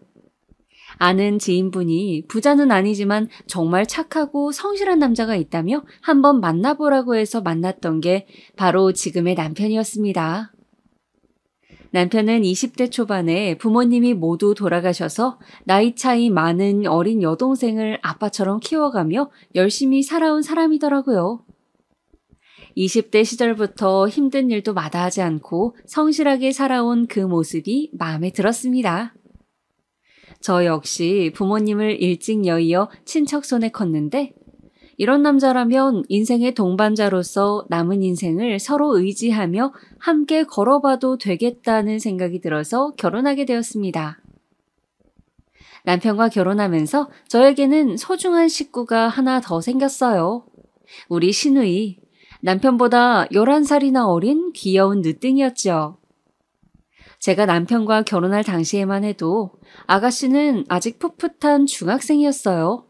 아는 지인분이 부자는 아니지만 정말 착하고 성실한 남자가 있다며 한번 만나보라고 해서 만났던 게 바로 지금의 남편이었습니다. 남편은 20대 초반에 부모님이 모두 돌아가셔서 나이 차이 많은 어린 여동생을 아빠처럼 키워가며 열심히 살아온 사람이더라고요. 20대 시절부터 힘든 일도 마다하지 않고 성실하게 살아온 그 모습이 마음에 들었습니다. 저 역시 부모님을 일찍 여의어 친척 손에 컸는데 이런 남자라면 인생의 동반자로서 남은 인생을 서로 의지하며 함께 걸어봐도 되겠다는 생각이 들어서 결혼하게 되었습니다. 남편과 결혼하면서 저에게는 소중한 식구가 하나 더 생겼어요. 우리 시누이, 남편보다 11살이나 어린 귀여운 늦둥이였죠. 제가 남편과 결혼할 당시에만 해도 아가씨는 아직 풋풋한 중학생이었어요.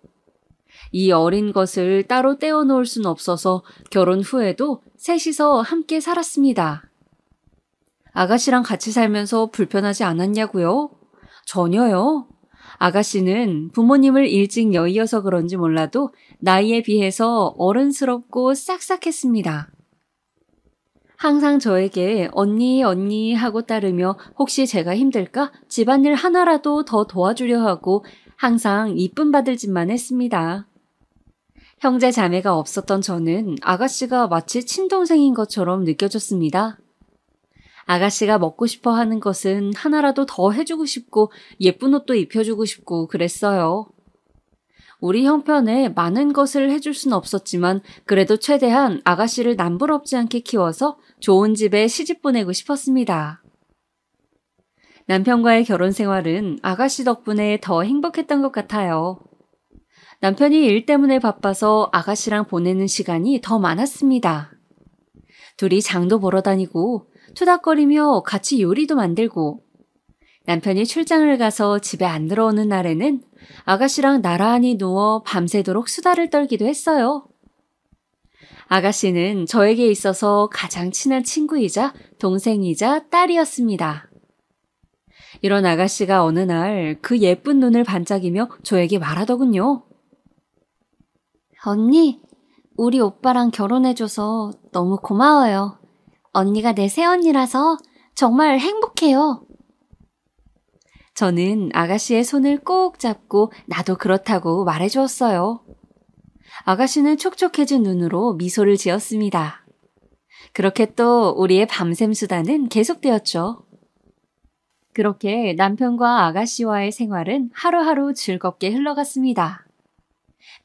이 어린 것을 따로 떼어놓을 순 없어서 결혼 후에도 셋이서 함께 살았습니다. 아가씨랑 같이 살면서 불편하지 않았냐고요? 전혀요. 아가씨는 부모님을 일찍 여의어서 그런지 몰라도 나이에 비해서 어른스럽고 싹싹했습니다. 항상 저에게 언니 언니 하고 따르며 혹시 제가 힘들까 집안일 하나라도 더 도와주려 하고 항상 이쁨 받을 짓만 했습니다. 형제 자매가 없었던 저는 아가씨가 마치 친동생인 것처럼 느껴졌습니다. 아가씨가 먹고 싶어 하는 것은 하나라도 더 해주고 싶고 예쁜 옷도 입혀주고 싶고 그랬어요. 우리 형편에 많은 것을 해줄 순 없었지만 그래도 최대한 아가씨를 남부럽지 않게 키워서 좋은 집에 시집 보내고 싶었습니다. 남편과의 결혼 생활은 아가씨 덕분에 더 행복했던 것 같아요. 남편이 일 때문에 바빠서 아가씨랑 보내는 시간이 더 많았습니다. 둘이 장도 보러 다니고 투닥거리며 같이 요리도 만들고 남편이 출장을 가서 집에 안 들어오는 날에는 아가씨랑 나란히 누워 밤새도록 수다를 떨기도 했어요. 아가씨는 저에게 있어서 가장 친한 친구이자 동생이자 딸이었습니다. 이런 아가씨가 어느 날 그 예쁜 눈을 반짝이며 저에게 말하더군요. 언니, 우리 오빠랑 결혼해줘서 너무 고마워요. 언니가 내 새언니라서 정말 행복해요. 저는 아가씨의 손을 꼭 잡고 나도 그렇다고 말해주었어요. 아가씨는 촉촉해진 눈으로 미소를 지었습니다. 그렇게 또 우리의 밤샘 수다는 계속되었죠. 그렇게 남편과 아가씨와의 생활은 하루하루 즐겁게 흘러갔습니다.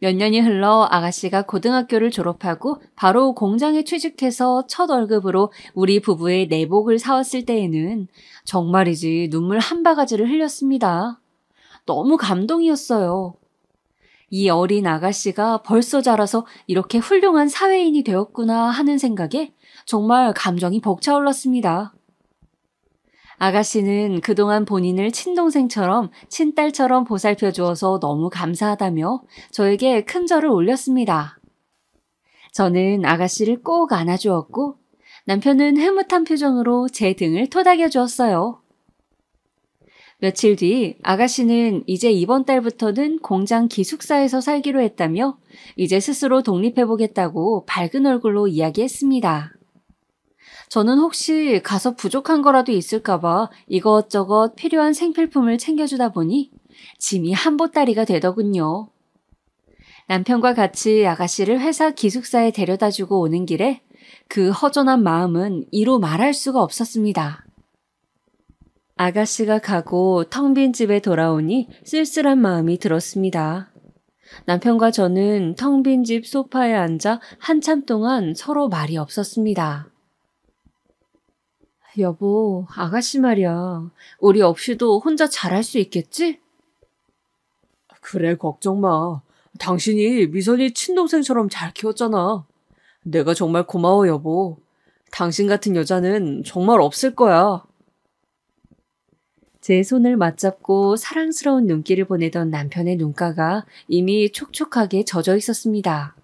몇 년이 흘러 아가씨가 고등학교를 졸업하고 바로 공장에 취직해서 첫 월급으로 우리 부부의 내복을 사왔을 때에는 정말이지 눈물 한 바가지를 흘렸습니다. 너무 감동이었어요. 이 어린 아가씨가 벌써 자라서 이렇게 훌륭한 사회인이 되었구나 하는 생각에 정말 감정이 벅차올랐습니다. 아가씨는 그동안 본인을 친동생처럼 친딸처럼 보살펴 주어서 너무 감사하다며 저에게 큰 절을 올렸습니다. 저는 아가씨를 꼭 안아주었고 남편은 흐뭇한 표정으로 제 등을 토닥여 주었어요. 며칠 뒤 아가씨는 이제 이번 달부터는 공장 기숙사에서 살기로 했다며 이제 스스로 독립해보겠다고 밝은 얼굴로 이야기했습니다. 저는 혹시 가서 부족한 거라도 있을까봐 이것저것 필요한 생필품을 챙겨주다 보니 짐이 한보따리가 되더군요. 남편과 같이 아가씨를 회사 기숙사에 데려다주고 오는 길에 그 허전한 마음은 이루 말할 수가 없었습니다. 아가씨가 가고 텅 빈 집에 돌아오니 쓸쓸한 마음이 들었습니다. 남편과 저는 텅 빈 집 소파에 앉아 한참 동안 서로 말이 없었습니다. 여보, 아가씨 말이야. 우리 없이도 혼자 잘할 수 있겠지? 그래, 걱정 마. 당신이 미선이 친동생처럼 잘 키웠잖아. 내가 정말 고마워, 여보. 당신 같은 여자는 정말 없을 거야. 제 손을 맞잡고 사랑스러운 눈길을 보내던 남편의 눈가가 이미 촉촉하게 젖어 있었습니다.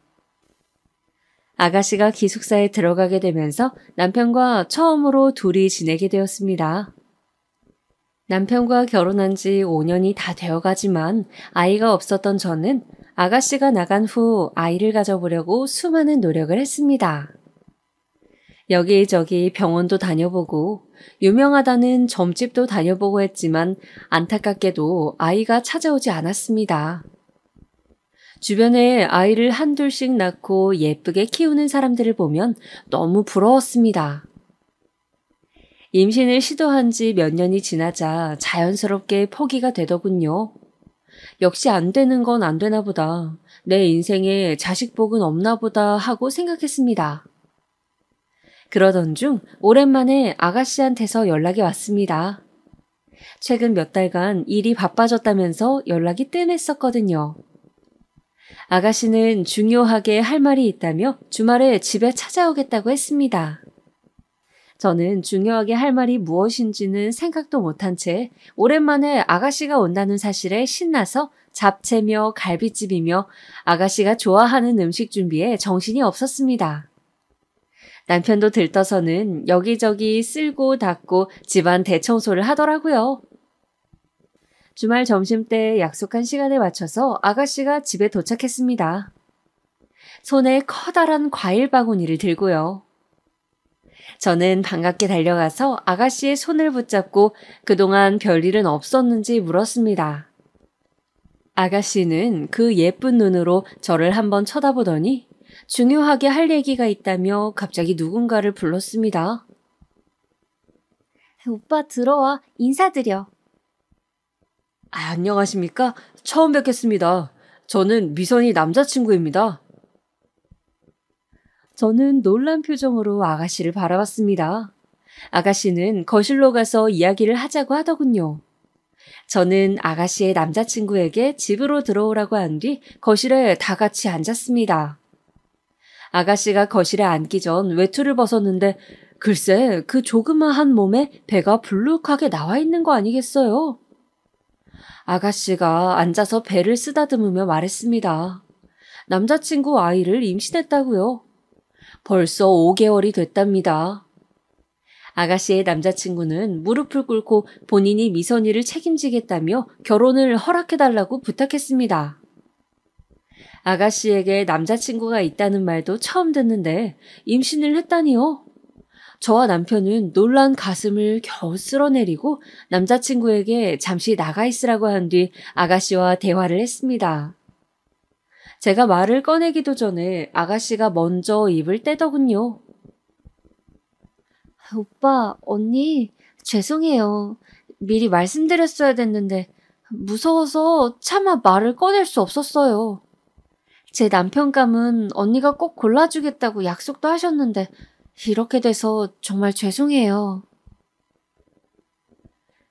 아가씨가 기숙사에 들어가게 되면서 남편과 처음으로 둘이 지내게 되었습니다. 남편과 결혼한 지 5년이 다 되어가지만 아이가 없었던 저는 아가씨가 나간 후 아이를 가져보려고 수많은 노력을 했습니다. 여기저기 병원도 다녀보고 유명하다는 점집도 다녀보고 했지만 안타깝게도 아이가 찾아오지 않았습니다. 주변에 아이를 한둘씩 낳고 예쁘게 키우는 사람들을 보면 너무 부러웠습니다. 임신을 시도한 지 몇 년이 지나자 자연스럽게 포기가 되더군요. 역시 안 되는 건 안 되나 보다. 내 인생에 자식복은 없나 보다 하고 생각했습니다. 그러던 중 오랜만에 아가씨한테서 연락이 왔습니다. 최근 몇 달간 일이 바빠졌다면서 연락이 뜸했었거든요. 아가씨는 중요하게 할 말이 있다며 주말에 집에 찾아오겠다고 했습니다. 저는 중요하게 할 말이 무엇인지는 생각도 못한 채 오랜만에 아가씨가 온다는 사실에 신나서 잡채며 갈비찜이며 아가씨가 좋아하는 음식 준비에 정신이 없었습니다. 남편도 들떠서는 여기저기 쓸고 닦고 집안 대청소를 하더라고요. 주말 점심때 약속한 시간에 맞춰서 아가씨가 집에 도착했습니다. 손에 커다란 과일 바구니를 들고요. 저는 반갑게 달려가서 아가씨의 손을 붙잡고 그동안 별일은 없었는지 물었습니다. 아가씨는 그 예쁜 눈으로 저를 한번 쳐다보더니 중요하게 할 얘기가 있다며 갑자기 누군가를 불렀습니다. 오빠 들어와 인사드려. 안녕하십니까? 처음 뵙겠습니다. 저는 미선이 남자친구입니다. 저는 놀란 표정으로 아가씨를 바라봤습니다. 아가씨는 거실로 가서 이야기를 하자고 하더군요. 저는 아가씨의 남자친구에게 집으로 들어오라고 한 뒤 거실에 다 같이 앉았습니다. 아가씨가 거실에 앉기 전 외투를 벗었는데 글쎄 그 조그마한 몸에 배가 불룩하게 나와 있는 거 아니겠어요? 아가씨가 앉아서 배를 쓰다듬으며 말했습니다. 남자친구 아이를 임신했다고요. 벌써 5개월이 됐답니다. 아가씨의 남자친구는 무릎을 꿇고 본인이 미선이를 책임지겠다며 결혼을 허락해달라고 부탁했습니다. 아가씨에게 남자친구가 있다는 말도 처음 듣는데 임신을 했다니요? 저와 남편은 놀란 가슴을 겨우 쓸어내리고 남자친구에게 잠시 나가 있으라고 한 뒤 아가씨와 대화를 했습니다. 제가 말을 꺼내기도 전에 아가씨가 먼저 입을 떼더군요. 오빠, 언니, 죄송해요. 미리 말씀드렸어야 됐는데 무서워서 차마 말을 꺼낼 수 없었어요. 제 남편감은 언니가 꼭 골라주겠다고 약속도 하셨는데 이렇게 돼서 정말 죄송해요.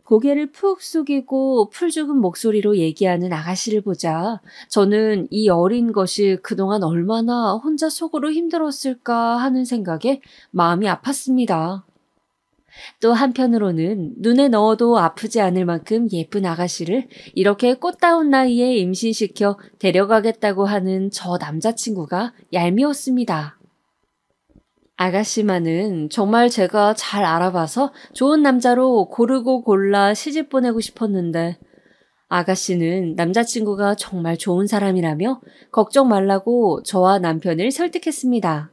고개를 푹 숙이고 풀죽은 목소리로 얘기하는 아가씨를 보자 저는 이 어린 것이 그동안 얼마나 혼자 속으로 힘들었을까 하는 생각에 마음이 아팠습니다. 또 한편으로는 눈에 넣어도 아프지 않을 만큼 예쁜 아가씨를 이렇게 꽃다운 나이에 임신시켜 데려가겠다고 하는 저 남자친구가 얄미웠습니다. 아가씨만은 정말 제가 잘 알아봐서 좋은 남자로 고르고 골라 시집 보내고 싶었는데 아가씨는 남자친구가 정말 좋은 사람이라며 걱정 말라고 저와 남편을 설득했습니다.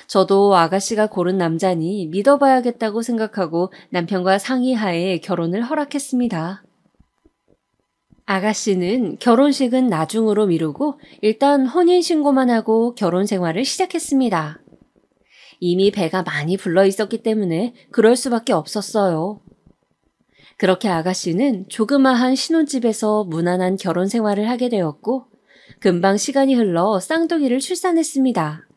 저도 아가씨가 고른 남자니 믿어봐야겠다고 생각하고 남편과 상의하에 결혼을 허락했습니다. 아가씨는 결혼식은 나중으로 미루고 일단 혼인신고만 하고 결혼 생활을 시작했습니다. 이미 배가 많이 불러 있었기 때문에 그럴 수밖에 없었어요. 그렇게 아가씨는 조그마한 신혼집에서 무난한 결혼 생활을 하게 되었고 금방 시간이 흘러 쌍둥이를 출산했습니다.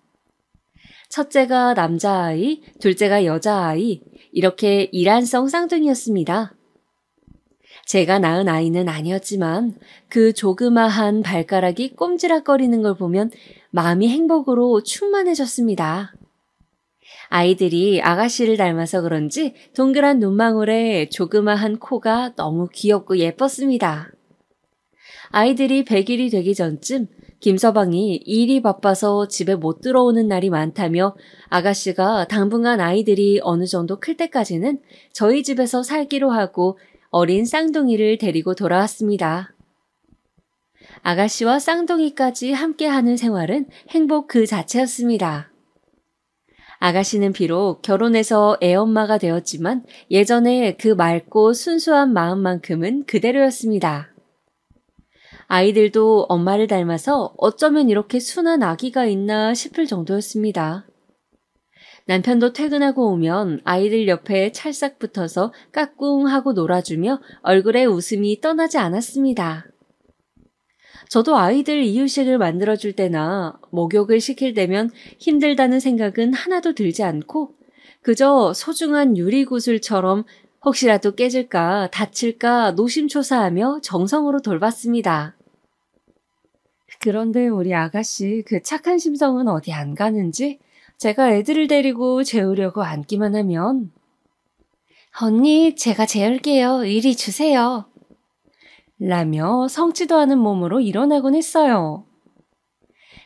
첫째가 남자아이, 둘째가 여자아이, 이렇게 이란성 쌍둥이였습니다. 제가 낳은 아이는 아니었지만 그 조그마한 발가락이 꼼지락거리는 걸 보면 마음이 행복으로 충만해졌습니다. 아이들이 아가씨를 닮아서 그런지 동그란 눈망울에 조그마한 코가 너무 귀엽고 예뻤습니다. 아이들이 100일이 되기 전쯤 김서방이 일이 바빠서 집에 못 들어오는 날이 많다며 아가씨가 당분간 아이들이 어느 정도 클 때까지는 저희 집에서 살기로 하고 어린 쌍둥이를 데리고 돌아왔습니다. 아가씨와 쌍둥이까지 함께하는 생활은 행복 그 자체였습니다. 아가씨는 비록 결혼해서 애엄마가 되었지만 예전에 그 맑고 순수한 마음만큼은 그대로였습니다. 아이들도 엄마를 닮아서 어쩌면 이렇게 순한 아기가 있나 싶을 정도였습니다. 남편도 퇴근하고 오면 아이들 옆에 찰싹 붙어서 까꿍하고 놀아주며 얼굴에 웃음이 떠나지 않았습니다. 저도 아이들 이유식을 만들어줄 때나 목욕을 시킬 때면 힘들다는 생각은 하나도 들지 않고 그저 소중한 유리구슬처럼 혹시라도 깨질까 다칠까 노심초사하며 정성으로 돌봤습니다. 그런데 우리 아가씨 그 착한 심성은 어디 안 가는지 제가 애들을 데리고 재우려고 앉기만 하면 언니, 제가 재울게요. 이리 주세요. 라며 성치도 않은 몸으로 일어나곤 했어요.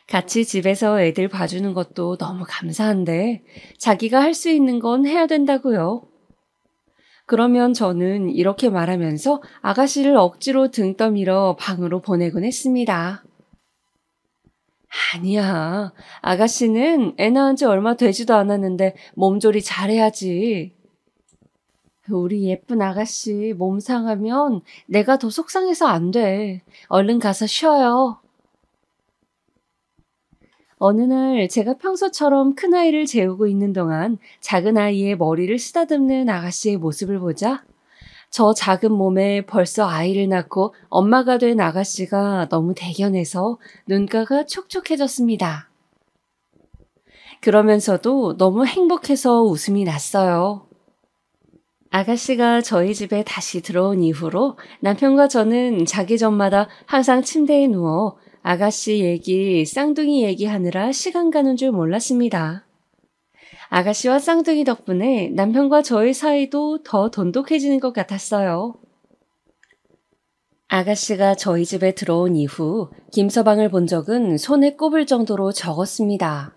같이 집에서 애들 봐주는 것도 너무 감사한데 자기가 할 수 있는 건 해야 된다고요. 그러면 저는 이렇게 말하면서 아가씨를 억지로 등 떠밀어 방으로 보내곤 했습니다. 아니야, 아가씨는 애 낳은 지 얼마 되지도 않았는데 몸조리 잘해야지. 우리 예쁜 아가씨 몸 상하면 내가 더 속상해서 안 돼. 얼른 가서 쉬어요. 어느 날 제가 평소처럼 큰아이를 재우고 있는 동안 작은 아이의 머리를 쓰다듬는 아가씨의 모습을 보자 저 작은 몸에 벌써 아이를 낳고 엄마가 된 아가씨가 너무 대견해서 눈가가 촉촉해졌습니다. 그러면서도 너무 행복해서 웃음이 났어요. 아가씨가 저희 집에 다시 들어온 이후로 남편과 저는 자기 전마다 항상 침대에 누워 아가씨 얘기, 쌍둥이 얘기하느라 시간 가는 줄 몰랐습니다. 아가씨와 쌍둥이 덕분에 남편과 저의 사이도 더 돈독해지는 것 같았어요. 아가씨가 저희 집에 들어온 이후 김서방을 본 적은 손에 꼽을 정도로 적었습니다.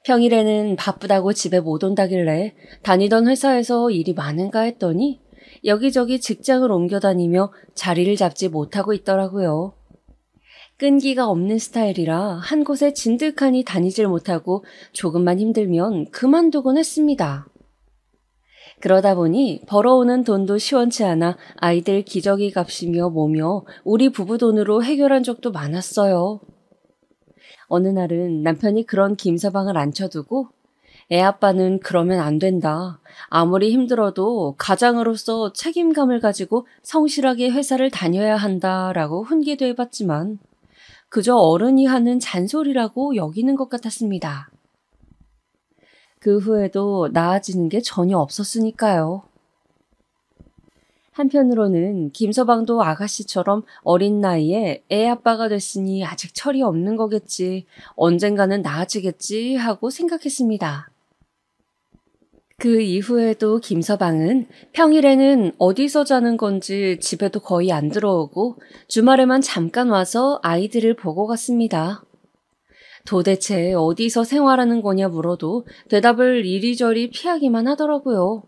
평일에는 바쁘다고 집에 못 온다길래 다니던 회사에서 일이 많은가 했더니 여기저기 직장을 옮겨 다니며 자리를 잡지 못하고 있더라고요. 끈기가 없는 스타일이라 한 곳에 진득하니 다니질 못하고 조금만 힘들면 그만두곤 했습니다. 그러다 보니 벌어오는 돈도 시원치 않아 아이들 기저귀 값이며 뭐며 우리 부부 돈으로 해결한 적도 많았어요. 어느 날은 남편이 그런 김서방을 앉혀두고 애 아빠는 그러면 안 된다. 아무리 힘들어도 가장으로서 책임감을 가지고 성실하게 회사를 다녀야 한다라고 훈계도 해봤지만 그저 어른이 하는 잔소리라고 여기는 것 같았습니다. 그 후에도 나아지는 게 전혀 없었으니까요. 한편으로는 김서방도 아가씨처럼 어린 나이에 애 아빠가 됐으니 아직 철이 없는 거겠지, 언젠가는 나아지겠지 하고 생각했습니다. 그 이후에도 김서방은 평일에는 어디서 자는 건지 집에도 거의 안 들어오고 주말에만 잠깐 와서 아이들을 보고 갔습니다. 도대체 어디서 생활하는 거냐 물어도 대답을 이리저리 피하기만 하더라고요.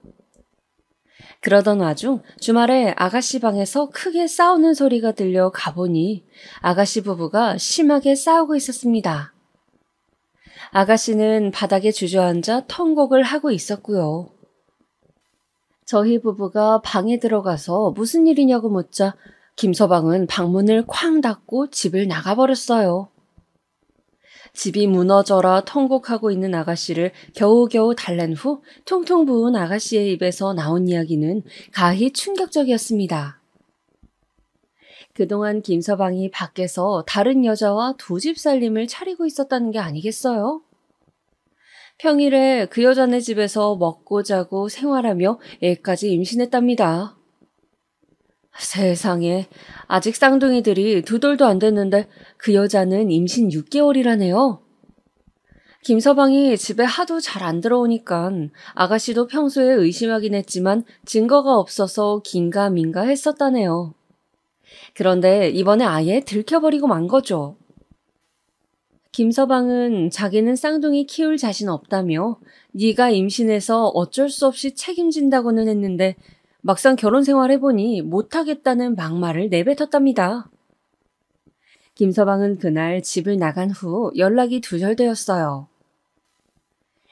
그러던 와중 주말에 아가씨 방에서 크게 싸우는 소리가 들려 가보니 아가씨 부부가 심하게 싸우고 있었습니다. 아가씨는 바닥에 주저앉아 턴곡을 하고 있었고요. 저희 부부가 방에 들어가서 무슨 일이냐고 묻자 김서방은 방문을 쾅 닫고 집을 나가버렸어요. 집이 무너져라 턴곡하고 있는 아가씨를 겨우겨우 달랜 후 퉁퉁 부은 아가씨의 입에서 나온 이야기는 가히 충격적이었습니다. 그동안 김서방이 밖에서 다른 여자와 두 집 살림을 차리고 있었다는 게 아니겠어요? 평일에 그 여자네 집에서 먹고 자고 생활하며 애까지 임신했답니다. 세상에, 아직 쌍둥이들이 두 돌도 안 됐는데 그 여자는 임신 6개월이라네요. 김서방이 집에 하도 잘 안 들어오니까 아가씨도 평소에 의심하긴 했지만 증거가 없어서 긴가민가 했었다네요. 그런데 이번에 아예 들켜버리고 만 거죠. 김서방은 자기는 쌍둥이 키울 자신 없다며 네가 임신해서 어쩔 수 없이 책임진다고는 했는데 막상 결혼 생활해보니 못하겠다는 막말을 내뱉었답니다. 김서방은 그날 집을 나간 후 연락이 두절되었어요.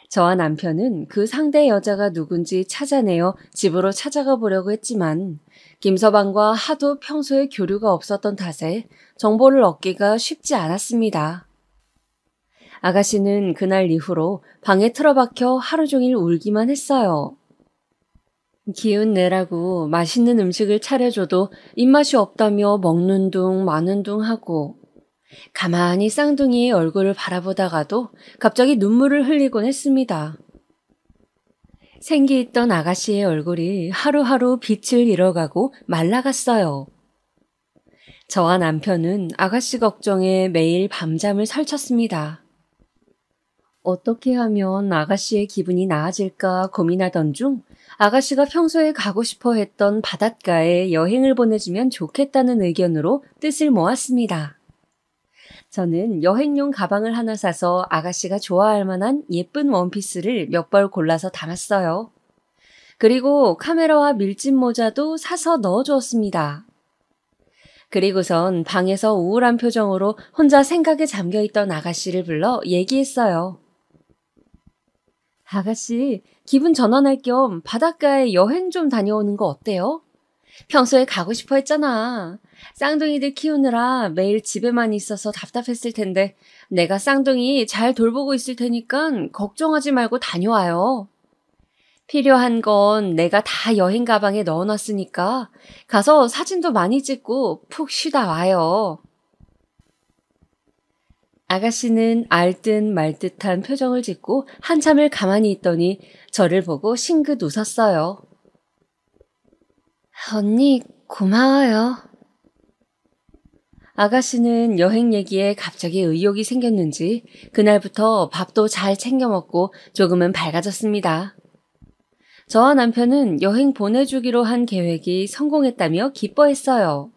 저와 남편은 그 상대 여자가 누군지 찾아내어 집으로 찾아가 보려고 했지만 김서방과 하도 평소에 교류가 없었던 탓에 정보를 얻기가 쉽지 않았습니다. 아가씨는 그날 이후로 방에 틀어박혀 하루 종일 울기만 했어요. 기운 내라고 맛있는 음식을 차려줘도 입맛이 없다며 먹는 둥 마는 둥 하고 가만히 쌍둥이의 얼굴을 바라보다가도 갑자기 눈물을 흘리곤 했습니다. 생기있던 아가씨의 얼굴이 하루하루 빛을 잃어가고 말라갔어요. 저와 남편은 아가씨 걱정에 매일 밤잠을 설쳤습니다. 어떻게 하면 아가씨의 기분이 나아질까 고민하던 중 아가씨가 평소에 가고 싶어 했던 바닷가에 여행을 보내주면 좋겠다는 의견으로 뜻을 모았습니다. 저는 여행용 가방을 하나 사서 아가씨가 좋아할 만한 예쁜 원피스를 몇 벌 골라서 담았어요. 그리고 카메라와 밀짚 모자도 사서 넣어주었습니다. 그리고선 방에서 우울한 표정으로 혼자 생각에 잠겨있던 아가씨를 불러 얘기했어요. 아가씨, 기분 전환할 겸 바닷가에 여행 좀 다녀오는 거 어때요? 평소에 가고 싶어 했잖아. 쌍둥이들 키우느라 매일 집에만 있어서 답답했을 텐데 내가 쌍둥이 잘 돌보고 있을 테니까 걱정하지 말고 다녀와요. 필요한 건 내가 다 여행 가방에 넣어놨으니까 가서 사진도 많이 찍고 푹 쉬다 와요. 아가씨는 알듯 말듯한 표정을 짓고 한참을 가만히 있더니 저를 보고 싱긋 웃었어요. 언니, 고마워요. 아가씨는 여행 얘기에 갑자기 의욕이 생겼는지 그날부터 밥도 잘 챙겨 먹고 조금은 밝아졌습니다. 저와 남편은 여행 보내주기로 한 계획이 성공했다며 기뻐했어요.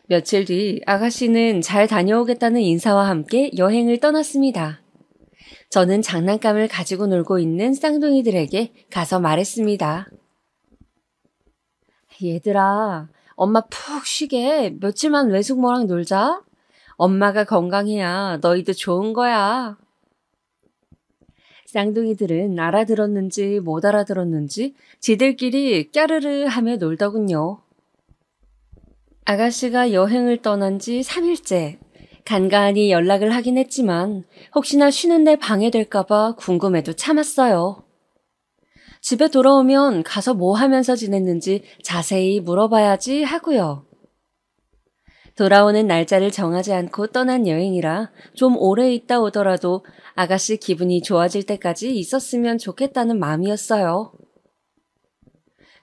며칠 뒤 아가씨는 잘 다녀오겠다는 인사와 함께 여행을 떠났습니다. 저는 장난감을 가지고 놀고 있는 쌍둥이들에게 가서 말했습니다. 얘들아, 엄마 푹 쉬게 며칠만 외숙모랑 놀자. 엄마가 건강해야 너희도 좋은 거야. 쌍둥이들은 알아들었는지 못 알아들었는지 지들끼리 까르르 하며 놀더군요. 아가씨가 여행을 떠난 지 3일째. 간간히 연락을 하긴 했지만 혹시나 쉬는데 방해될까봐 궁금해도 참았어요. 집에 돌아오면 가서 뭐 하면서 지냈는지 자세히 물어봐야지 하고요. 돌아오는 날짜를 정하지 않고 떠난 여행이라 좀 오래 있다 오더라도 아가씨 기분이 좋아질 때까지 있었으면 좋겠다는 마음이었어요.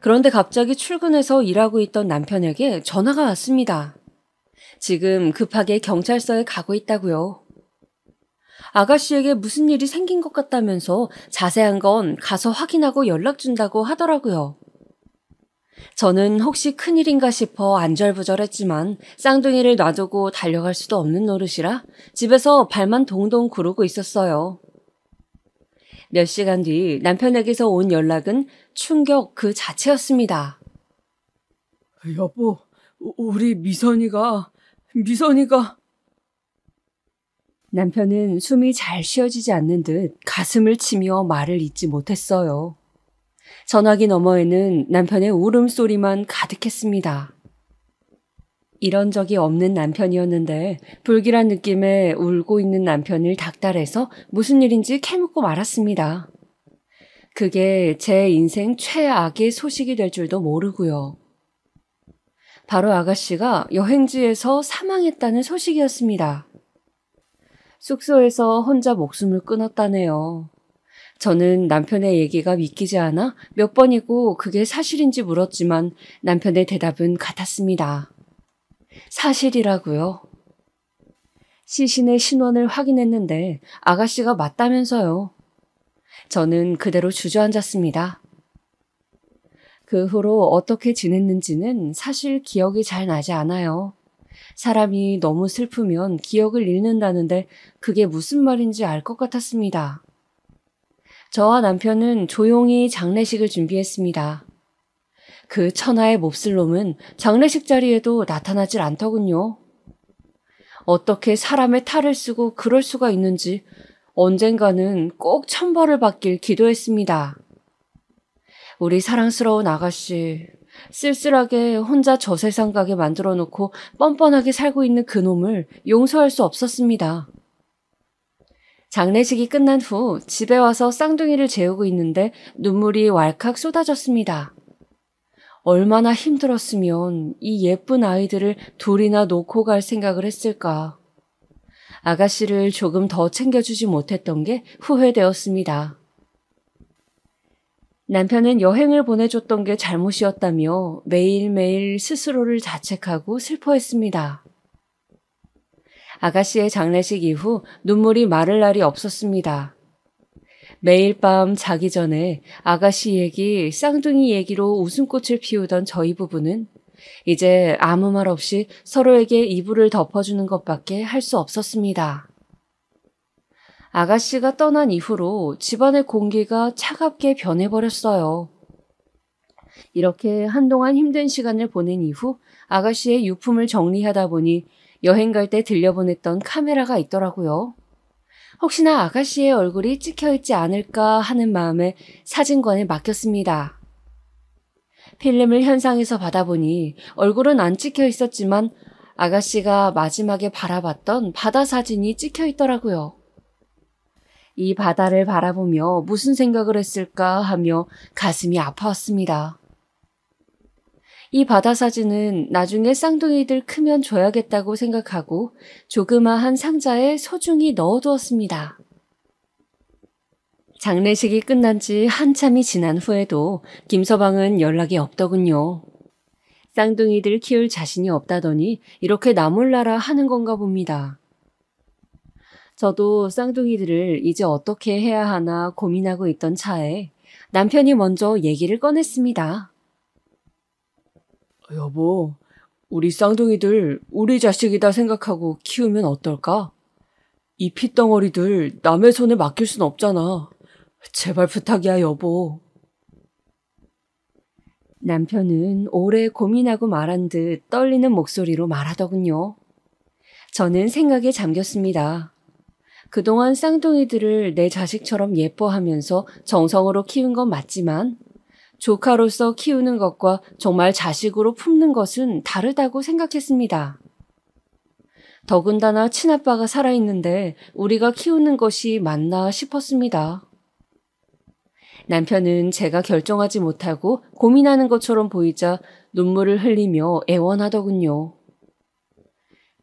그런데 갑자기 출근해서 일하고 있던 남편에게 전화가 왔습니다. 지금 급하게 경찰서에 가고 있다고요. 아가씨에게 무슨 일이 생긴 것 같다면서 자세한 건 가서 확인하고 연락 준다고 하더라고요. 저는 혹시 큰일인가 싶어 안절부절했지만 쌍둥이를 놔두고 달려갈 수도 없는 노릇이라 집에서 발만 동동 구르고 있었어요. 몇 시간 뒤 남편에게서 온 연락은 충격 그 자체였습니다. 여보, 우리 미선이가 남편은 숨이 잘 쉬어지지 않는 듯 가슴을 치며 말을 잇지 못했어요. 전화기 너머에는 남편의 울음소리만 가득했습니다. 이런 적이 없는 남편이었는데 불길한 느낌에 울고 있는 남편을 닥달해서 무슨 일인지 캐묻고 말았습니다. 그게 제 인생 최악의 소식이 될 줄도 모르고요. 바로 아가씨가 여행지에서 사망했다는 소식이었습니다. 숙소에서 혼자 목숨을 끊었다네요. 저는 남편의 얘기가 믿기지 않아 몇 번이고 그게 사실인지 물었지만 남편의 대답은 같았습니다. 사실이라고요. 시신의 신원을 확인했는데 아가씨가 맞다면서요. 저는 그대로 주저앉았습니다. 그 후로 어떻게 지냈는지는 사실 기억이 잘 나지 않아요. 사람이 너무 슬프면 기억을 잃는다는데 그게 무슨 말인지 알 것 같았습니다. 저와 남편은 조용히 장례식을 준비했습니다. 그 천하의 몹쓸 놈은 장례식 자리에도 나타나질 않더군요. 어떻게 사람의 탈을 쓰고 그럴 수가 있는지 언젠가는 꼭 천벌을 받길 기도했습니다. 우리 사랑스러운 아가씨, 쓸쓸하게 혼자 저 세상 가게 만들어 놓고 뻔뻔하게 살고 있는 그놈을 용서할 수 없었습니다. 장례식이 끝난 후 집에 와서 쌍둥이를 재우고 있는데 눈물이 왈칵 쏟아졌습니다. 얼마나 힘들었으면 이 예쁜 아이들을 둘이나 놓고 갈 생각을 했을까. 아가씨를 조금 더 챙겨주지 못했던 게 후회되었습니다. 남편은 여행을 보내줬던 게 잘못이었다며 매일매일 스스로를 자책하고 슬퍼했습니다. 아가씨의 장례식 이후 눈물이 마를 날이 없었습니다. 매일 밤 자기 전에 아가씨 얘기, 쌍둥이 얘기로 웃음꽃을 피우던 저희 부부는 이제 아무 말 없이 서로에게 이불을 덮어주는 것밖에 할 수 없었습니다. 아가씨가 떠난 이후로 집안의 공기가 차갑게 변해버렸어요. 이렇게 한동안 힘든 시간을 보낸 이후 아가씨의 유품을 정리하다 보니 여행 갈 때 들려보냈던 카메라가 있더라고요. 혹시나 아가씨의 얼굴이 찍혀있지 않을까 하는 마음에 사진관에 맡겼습니다. 필름을 현상에서 받아보니 얼굴은 안 찍혀 있었지만 아가씨가 마지막에 바라봤던 바다 사진이 찍혀 있더라고요. 이 바다를 바라보며 무슨 생각을 했을까 하며 가슴이 아파왔습니다. 이 바다 사진은 나중에 쌍둥이들 크면 줘야겠다고 생각하고 조그마한 상자에 소중히 넣어두었습니다. 장례식이 끝난 지 한참이 지난 후에도 김서방은 연락이 없더군요. 쌍둥이들 키울 자신이 없다더니 이렇게 나몰라라 하는 건가 봅니다. 저도 쌍둥이들을 이제 어떻게 해야 하나 고민하고 있던 차에 남편이 먼저 얘기를 꺼냈습니다. 여보, 우리 쌍둥이들 우리 자식이다 생각하고 키우면 어떨까? 이 핏덩어리들 남의 손에 맡길 순 없잖아. 제발 부탁이야, 여보. 남편은 오래 고민하고 말한 듯 떨리는 목소리로 말하더군요. 저는 생각에 잠겼습니다. 그동안 쌍둥이들을 내 자식처럼 예뻐하면서 정성으로 키운 건 맞지만 조카로서 키우는 것과 정말 자식으로 품는 것은 다르다고 생각했습니다. 더군다나 친아빠가 살아있는데 우리가 키우는 것이 맞나 싶었습니다. 남편은 제가 결정하지 못하고 고민하는 것처럼 보이자 눈물을 흘리며 애원하더군요.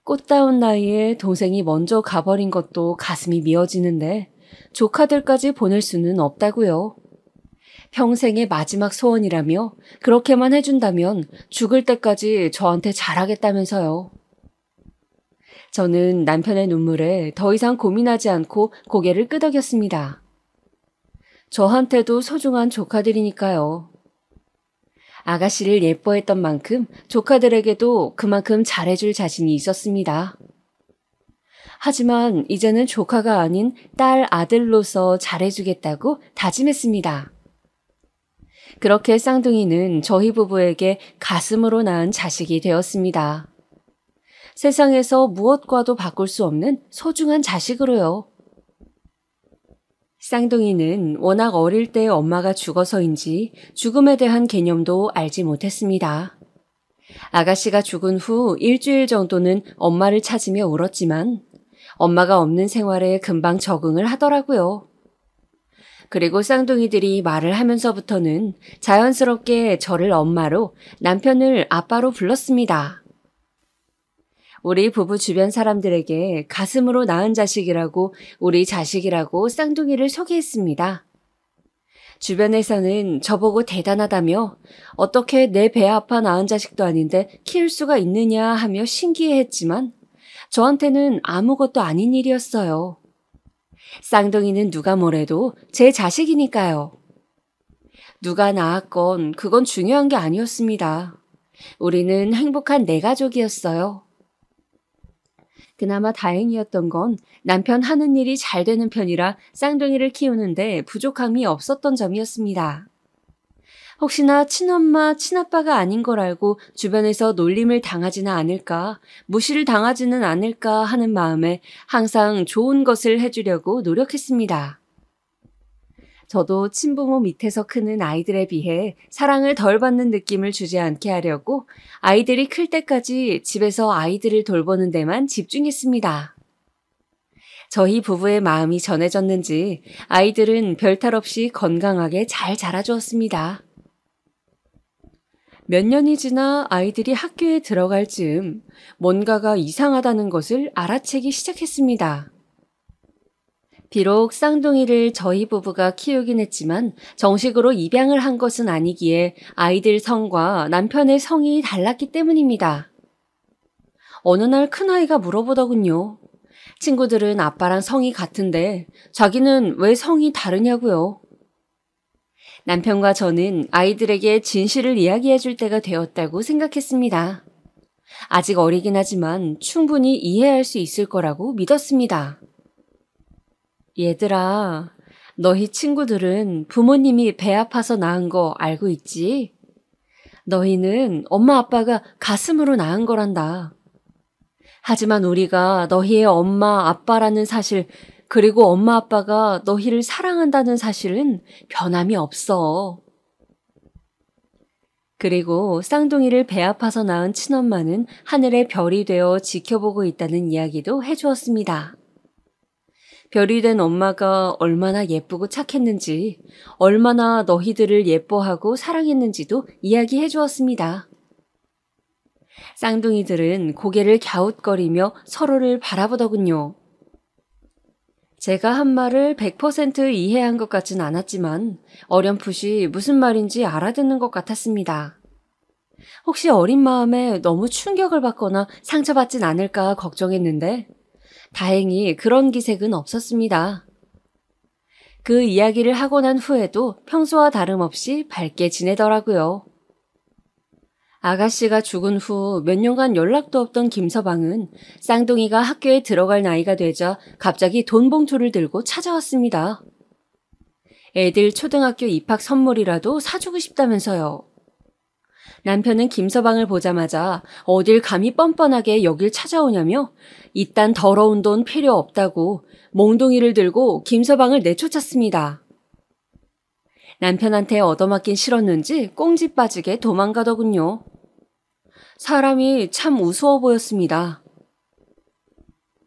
꽃다운 나이에 동생이 먼저 가버린 것도 가슴이 미어지는데 조카들까지 보낼 수는 없다고요. 평생의 마지막 소원이라며 그렇게만 해준다면 죽을 때까지 저한테 잘하겠다면서요. 저는 남편의 눈물에 더 이상 고민하지 않고 고개를 끄덕였습니다. 저한테도 소중한 조카들이니까요. 아가씨를 예뻐했던 만큼 조카들에게도 그만큼 잘해줄 자신이 있었습니다. 하지만 이제는 조카가 아닌 딸 아들로서 잘해주겠다고 다짐했습니다. 그렇게 쌍둥이는 저희 부부에게 가슴으로 낳은 자식이 되었습니다. 세상에서 무엇과도 바꿀 수 없는 소중한 자식으로요. 쌍둥이는 워낙 어릴 때 엄마가 죽어서인지 죽음에 대한 개념도 알지 못했습니다. 아가씨가 죽은 후 일주일 정도는 엄마를 찾으며 울었지만 엄마가 없는 생활에 금방 적응을 하더라고요. 그리고 쌍둥이들이 말을 하면서부터는 자연스럽게 저를 엄마로, 남편을 아빠로 불렀습니다. 우리 부부 주변 사람들에게 가슴으로 낳은 자식이라고, 우리 자식이라고 쌍둥이를 소개했습니다. 주변에서는 저보고 대단하다며 어떻게 내 배 아파 낳은 자식도 아닌데 키울 수가 있느냐 하며 신기해했지만 저한테는 아무것도 아닌 일이었어요. 쌍둥이는 누가 뭐래도 제 자식이니까요. 누가 낳았건 그건 중요한 게 아니었습니다. 우리는 행복한 네 가족이었어요. 그나마 다행이었던 건 남편 하는 일이 잘 되는 편이라 쌍둥이를 키우는데 부족함이 없었던 점이었습니다. 혹시나 친엄마, 친아빠가 아닌 걸 알고 주변에서 놀림을 당하지는 않을까, 무시를 당하지는 않을까 하는 마음에 항상 좋은 것을 해주려고 노력했습니다. 저도 친부모 밑에서 크는 아이들에 비해 사랑을 덜 받는 느낌을 주지 않게 하려고 아이들이 클 때까지 집에서 아이들을 돌보는 데만 집중했습니다. 저희 부부의 마음이 전해졌는지 아이들은 별탈 없이 건강하게 잘 자라주었습니다. 몇 년이 지나 아이들이 학교에 들어갈 즈음 뭔가가 이상하다는 것을 알아채기 시작했습니다. 비록 쌍둥이를 저희 부부가 키우긴 했지만 정식으로 입양을 한 것은 아니기에 아이들 성과 남편의 성이 달랐기 때문입니다. 어느 날 큰아이가 물어보더군요. 친구들은 아빠랑 성이 같은데 자기는 왜 성이 다르냐고요. 남편과 저는 아이들에게 진실을 이야기해 줄 때가 되었다고 생각했습니다. 아직 어리긴 하지만 충분히 이해할 수 있을 거라고 믿었습니다. 얘들아, 너희 친구들은 부모님이 배 아파서 낳은 거 알고 있지? 너희는 엄마 아빠가 가슴으로 낳은 거란다. 하지만 우리가 너희의 엄마 아빠라는 사실, 그리고 엄마 아빠가 너희를 사랑한다는 사실은 변함이 없어. 그리고 쌍둥이를 배 아파서 낳은 친엄마는 하늘의 별이 되어 지켜보고 있다는 이야기도 해주었습니다. 별이 된 엄마가 얼마나 예쁘고 착했는지, 얼마나 너희들을 예뻐하고 사랑했는지도 이야기해 주었습니다. 쌍둥이들은 고개를 갸웃거리며 서로를 바라보더군요. 제가 한 말을 100% 이해한 것 같진 않았지만 어렴풋이 무슨 말인지 알아듣는 것 같았습니다. 혹시 어린 마음에 너무 충격을 받거나 상처받진 않을까 걱정했는데 다행히 그런 기색은 없었습니다. 그 이야기를 하고 난 후에도 평소와 다름없이 밝게 지내더라고요. 아가씨가 죽은 후 몇 년간 연락도 없던 김서방은 쌍둥이가 학교에 들어갈 나이가 되자 갑자기 돈 봉투를 들고 찾아왔습니다. 애들 초등학교 입학 선물이라도 사주고 싶다면서요. 남편은 김서방을 보자마자 어딜 감히 뻔뻔하게 여길 찾아오냐며 이딴 더러운 돈 필요 없다고 몽둥이를 들고 김서방을 내쫓았습니다. 남편한테 얻어맞긴 싫었는지 꽁지 빠지게 도망가더군요. 사람이 참 우스워 보였습니다.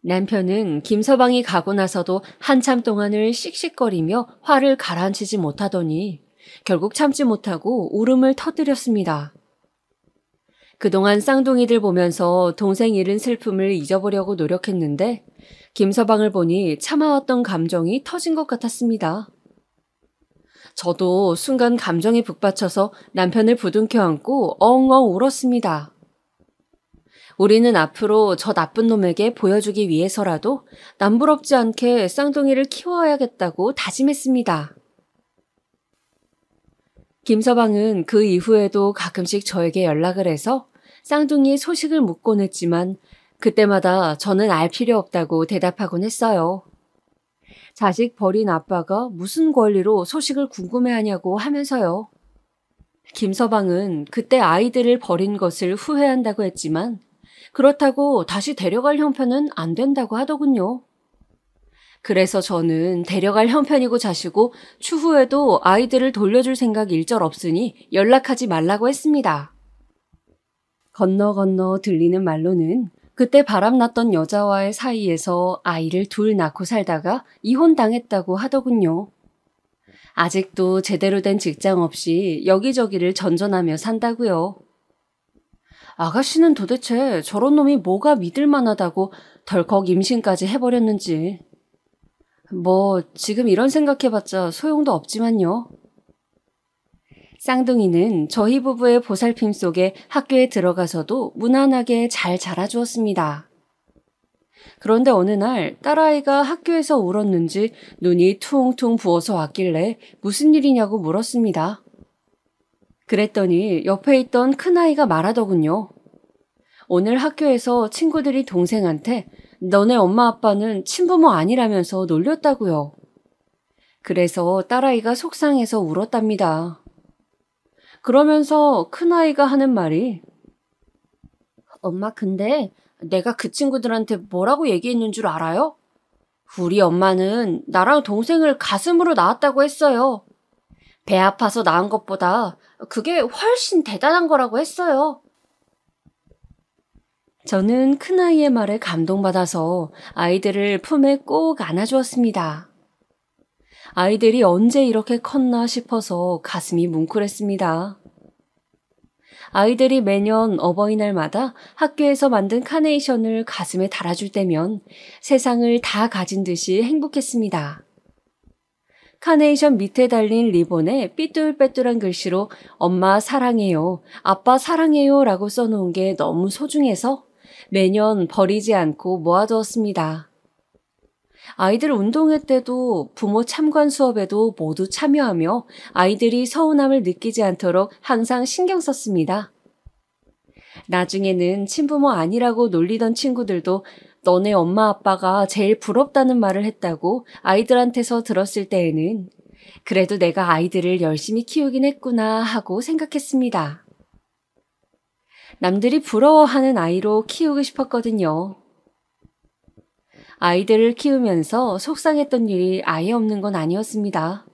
남편은 김서방이 가고 나서도 한참 동안을 씩씩거리며 화를 가라앉히지 못하더니 결국 참지 못하고 울음을 터뜨렸습니다. 그동안 쌍둥이들 보면서 동생 잃은 슬픔을 잊어보려고 노력했는데 김서방을 보니 참아왔던 감정이 터진 것 같았습니다. 저도 순간 감정에 북받쳐서 남편을 부둥켜 안고 엉엉 울었습니다. 우리는 앞으로 저 나쁜 놈에게 보여주기 위해서라도 남부럽지 않게 쌍둥이를 키워야겠다고 다짐했습니다. 김서방은 그 이후에도 가끔씩 저에게 연락을 해서 쌍둥이의 소식을 묻곤 했지만 그때마다 저는 알 필요 없다고 대답하곤 했어요. 자식 버린 아빠가 무슨 권리로 소식을 궁금해하냐고 하면서요. 김서방은 그때 아이들을 버린 것을 후회한다고 했지만 그렇다고 다시 데려갈 형편은 안 된다고 하더군요. 그래서 저는 데려갈 형편이고 자시고 추후에도 아이들을 돌려줄 생각 일절 없으니 연락하지 말라고 했습니다. 건너 들리는 말로는 그때 바람났던 여자와의 사이에서 아이를 둘 낳고 살다가 이혼당했다고 하더군요. 아직도 제대로 된 직장 없이 여기저기를 전전하며 산다고요. 아가씨는 도대체 저런 놈이 뭐가 믿을 만하다고 덜컥 임신까지 해버렸는지. 뭐 지금 이런 생각해봤자 소용도 없지만요. 쌍둥이는 저희 부부의 보살핌 속에 학교에 들어가서도 무난하게 잘 자라주었습니다. 그런데 어느 날 딸아이가 학교에서 울었는지 눈이 퉁퉁 부어서 왔길래 무슨 일이냐고 물었습니다. 그랬더니 옆에 있던 큰아이가 말하더군요. 오늘 학교에서 친구들이 동생한테 너네 엄마 아빠는 친부모 아니라면서 놀렸다고요. 그래서 딸아이가 속상해서 울었답니다. 그러면서 큰아이가 하는 말이 엄마 근데 내가 그 친구들한테 뭐라고 얘기했는 줄 알아요? 우리 엄마는 나랑 동생을 가슴으로 낳았다고 했어요. 배 아파서 낳은 것보다 그게 훨씬 대단한 거라고 했어요. 저는 큰아이의 말에 감동받아서 아이들을 품에 꼭 안아주었습니다. 아이들이 언제 이렇게 컸나 싶어서 가슴이 뭉클했습니다. 아이들이 매년 어버이날마다 학교에서 만든 카네이션을 가슴에 달아줄 때면 세상을 다 가진 듯이 행복했습니다. 카네이션 밑에 달린 리본에 삐뚤빼뚤한 글씨로 엄마 사랑해요, 아빠 사랑해요 라고 써놓은 게 너무 소중해서 매년 버리지 않고 모아두었습니다. 아이들 운동회 때도 부모 참관 수업에도 모두 참여하며 아이들이 서운함을 느끼지 않도록 항상 신경 썼습니다. 나중에는 친부모 아니라고 놀리던 친구들도 너네 엄마 아빠가 제일 부럽다는 말을 했다고 아이들한테서 들었을 때에는 그래도 내가 아이들을 열심히 키우긴 했구나 하고 생각했습니다. 남들이 부러워하는 아이로 키우고 싶었거든요. 아이들을 키우면서 속상했던 일이 아예 없는 건 아니었습니다.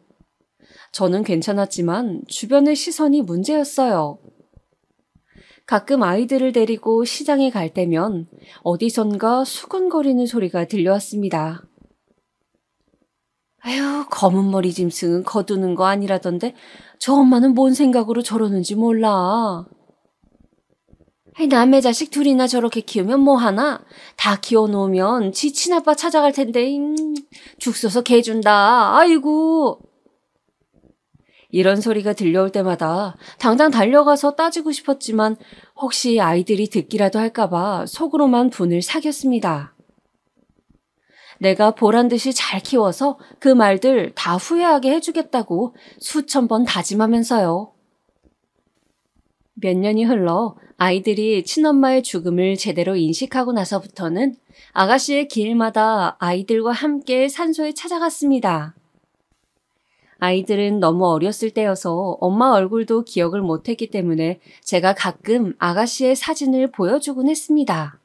저는 괜찮았지만 주변의 시선이 문제였어요. 가끔 아이들을 데리고 시장에 갈 때면 어디선가 수근거리는 소리가 들려왔습니다. 아휴, 검은 머리 짐승은 거두는 거 아니라던데 저 엄마는 뭔 생각으로 저러는지 몰라. 남의 자식 둘이나 저렇게 키우면 뭐하나? 다 키워놓으면 지 친아빠 찾아갈 텐데 죽 써서 개 준다. 아이고. 이런 소리가 들려올 때마다 당장 달려가서 따지고 싶었지만 혹시 아이들이 듣기라도 할까봐 속으로만 분을 사겼습니다. 내가 보란듯이 잘 키워서 그 말들 다 후회하게 해주겠다고 수천 번 다짐하면서요. 몇 년이 흘러 아이들이 친엄마의 죽음을 제대로 인식하고 나서부터는 아가씨의 길마다 아이들과 함께 산소에 찾아갔습니다. 아이들은 너무 어렸을 때여서 엄마 얼굴도 기억을 못했기 때문에 제가 가끔 아가씨의 사진을 보여주곤 했습니다.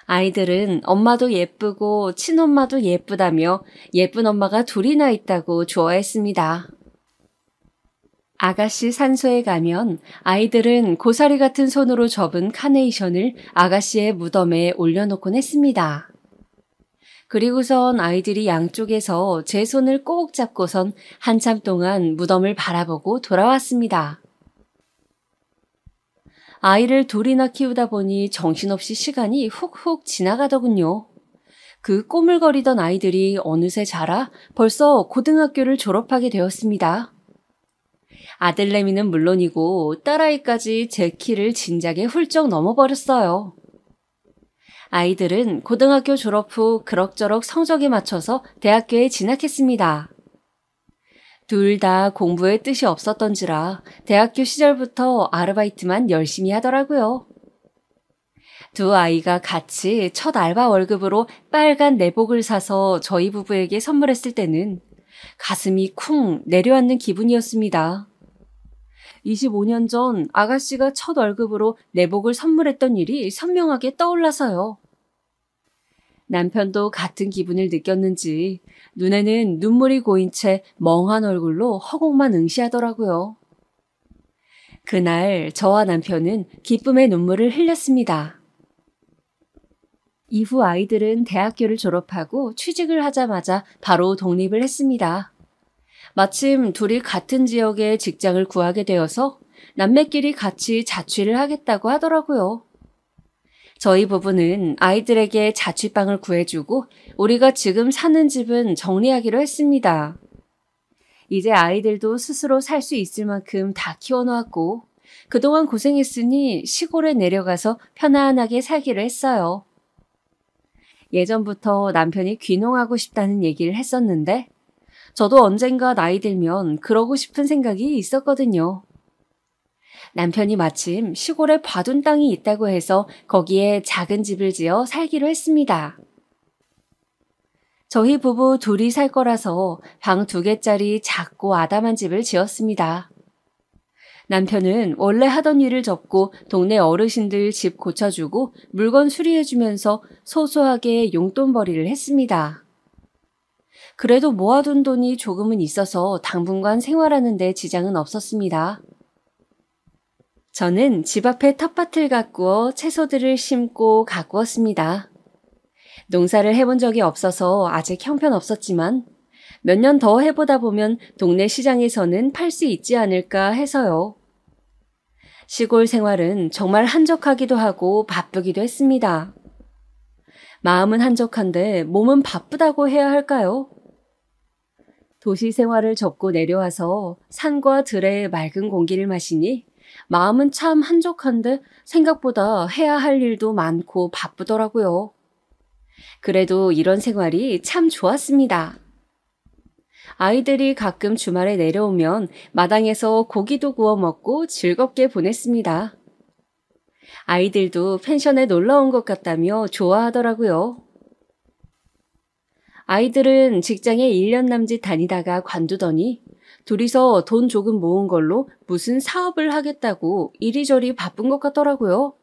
아이들은 엄마도 예쁘고 친엄마도 예쁘다며 예쁜 엄마가 둘이나 있다고 좋아했습니다. 아가씨 산소에 가면 아이들은 고사리 같은 손으로 접은 카네이션을 아가씨의 무덤에 올려놓곤 했습니다. 그리고선 아이들이 양쪽에서 제 손을 꼭 잡고선 한참 동안 무덤을 바라보고 돌아왔습니다. 아이를 둘이나 키우다 보니 정신없이 시간이 훅훅 지나가더군요. 그 꼬물거리던 아이들이 어느새 자라 벌써 고등학교를 졸업하게 되었습니다. 아들내미는 물론이고 딸아이까지 제 키를 진작에 훌쩍 넘어버렸어요. 아이들은 고등학교 졸업 후 그럭저럭 성적에 맞춰서 대학교에 진학했습니다. 둘 다 공부에 뜻이 없었던지라 대학교 시절부터 아르바이트만 열심히 하더라고요. 두 아이가 같이 첫 알바 월급으로 빨간 내복을 사서 저희 부부에게 선물했을 때는 가슴이 쿵 내려앉는 기분이었습니다. 25년 전 아가씨가 첫 월급으로 내복을 선물했던 일이 선명하게 떠올라서요. 남편도 같은 기분을 느꼈는지 눈에는 눈물이 고인 채 멍한 얼굴로 허공만 응시하더라고요. 그날 저와 남편은 기쁨의 눈물을 흘렸습니다. 이후 아이들은 대학교를 졸업하고 취직을 하자마자 바로 독립을 했습니다. 마침 둘이 같은 지역에 직장을 구하게 되어서 남매끼리 같이 자취를 하겠다고 하더라고요. 저희 부부는 아이들에게 자취방을 구해주고 우리가 지금 사는 집은 정리하기로 했습니다. 이제 아이들도 스스로 살 수 있을 만큼 다 키워놓았고 그동안 고생했으니 시골에 내려가서 편안하게 살기로 했어요. 예전부터 남편이 귀농하고 싶다는 얘기를 했었는데 저도 언젠가 나이 들면 그러고 싶은 생각이 있었거든요. 남편이 마침 시골에 봐둔 땅이 있다고 해서 거기에 작은 집을 지어 살기로 했습니다. 저희 부부 둘이 살 거라서 방 2개짜리 작고 아담한 집을 지었습니다. 남편은 원래 하던 일을 접고 동네 어르신들 집 고쳐주고 물건 수리해주면서 소소하게 용돈벌이를 했습니다. 그래도 모아둔 돈이 조금은 있어서 당분간 생활하는 데 지장은 없었습니다. 저는 집 앞에 텃밭을 가꾸어 채소들을 심고 가꾸었습니다. 농사를 해본 적이 없어서 아직 형편없었지만 몇 년 더 해보다 보면 동네 시장에서는 팔 수 있지 않을까 해서요. 시골 생활은 정말 한적하기도 하고 바쁘기도 했습니다. 마음은 한적한데 몸은 바쁘다고 해야 할까요? 도시 생활을 접고 내려와서 산과 들의 맑은 공기를 마시니 마음은 참 한적한데 생각보다 해야 할 일도 많고 바쁘더라고요. 그래도 이런 생활이 참 좋았습니다. 아이들이 가끔 주말에 내려오면 마당에서 고기도 구워 먹고 즐겁게 보냈습니다. 아이들도 펜션에 놀러 온 것 같다며 좋아하더라고요. 아이들은 직장에 1년 남짓 다니다가 관두더니 둘이서 돈 조금 모은 걸로 무슨 사업을 하겠다고 이리저리 바쁜 것 같더라고요.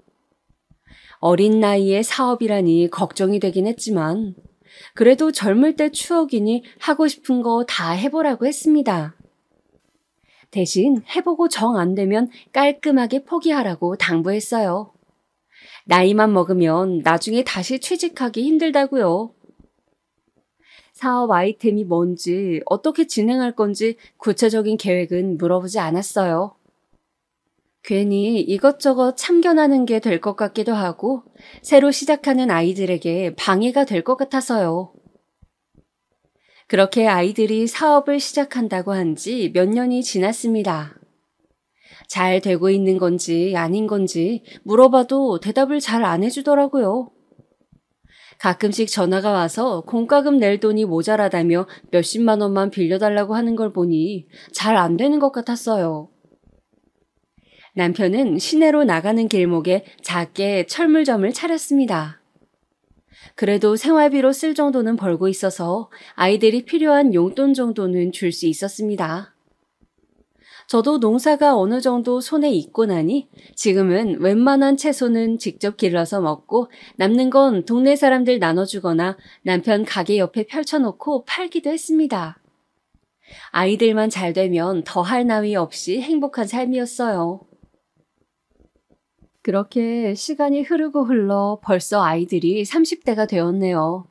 어린 나이에 사업이라니 걱정이 되긴 했지만 그래도 젊을 때 추억이니 하고 싶은 거 다 해보라고 했습니다. 대신 해보고 정 안 되면 깔끔하게 포기하라고 당부했어요. 나이만 먹으면 나중에 다시 취직하기 힘들다고요. 사업 아이템이 뭔지 어떻게 진행할 건지 구체적인 계획은 물어보지 않았어요. 괜히 이것저것 참견하는 게 될 것 같기도 하고 새로 시작하는 아이들에게 방해가 될 것 같아서요. 그렇게 아이들이 사업을 시작한다고 한 지 몇 년이 지났습니다. 잘 되고 있는 건지 아닌 건지 물어봐도 대답을 잘 안 해주더라고요. 가끔씩 전화가 와서 공과금 낼 돈이 모자라다며 몇십만 원만 빌려달라고 하는 걸 보니 잘 안 되는 것 같았어요. 남편은 시내로 나가는 길목에 작게 철물점을 차렸습니다. 그래도 생활비로 쓸 정도는 벌고 있어서 아이들이 필요한 용돈 정도는 줄 수 있었습니다. 저도 농사가 어느 정도 손에 익고 나니 지금은 웬만한 채소는 직접 길러서 먹고 남는 건 동네 사람들 나눠주거나 남편 가게 옆에 펼쳐놓고 팔기도 했습니다. 아이들만 잘 되면 더할 나위 없이 행복한 삶이었어요. 그렇게 시간이 흐르고 흘러 벌써 아이들이 30대가 되었네요.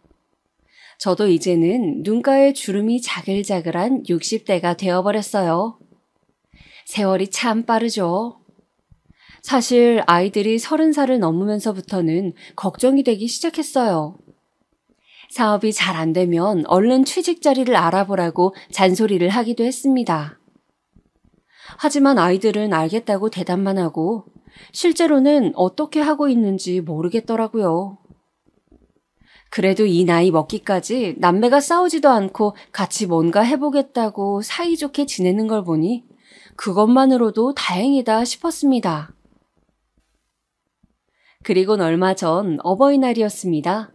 저도 이제는 눈가에 주름이 자글자글한 60대가 되어버렸어요. 세월이 참 빠르죠. 사실 아이들이 30살을 넘으면서부터는 걱정이 되기 시작했어요. 사업이 잘 안 되면 얼른 취직 자리를 알아보라고 잔소리를 하기도 했습니다. 하지만 아이들은 알겠다고 대답만 하고 실제로는 어떻게 하고 있는지 모르겠더라고요. 그래도 이 나이 먹기까지 남매가 싸우지도 않고 같이 뭔가 해보겠다고 사이좋게 지내는 걸 보니 그것만으로도 다행이다 싶었습니다. 그리곤 얼마 전 어버이날이었습니다.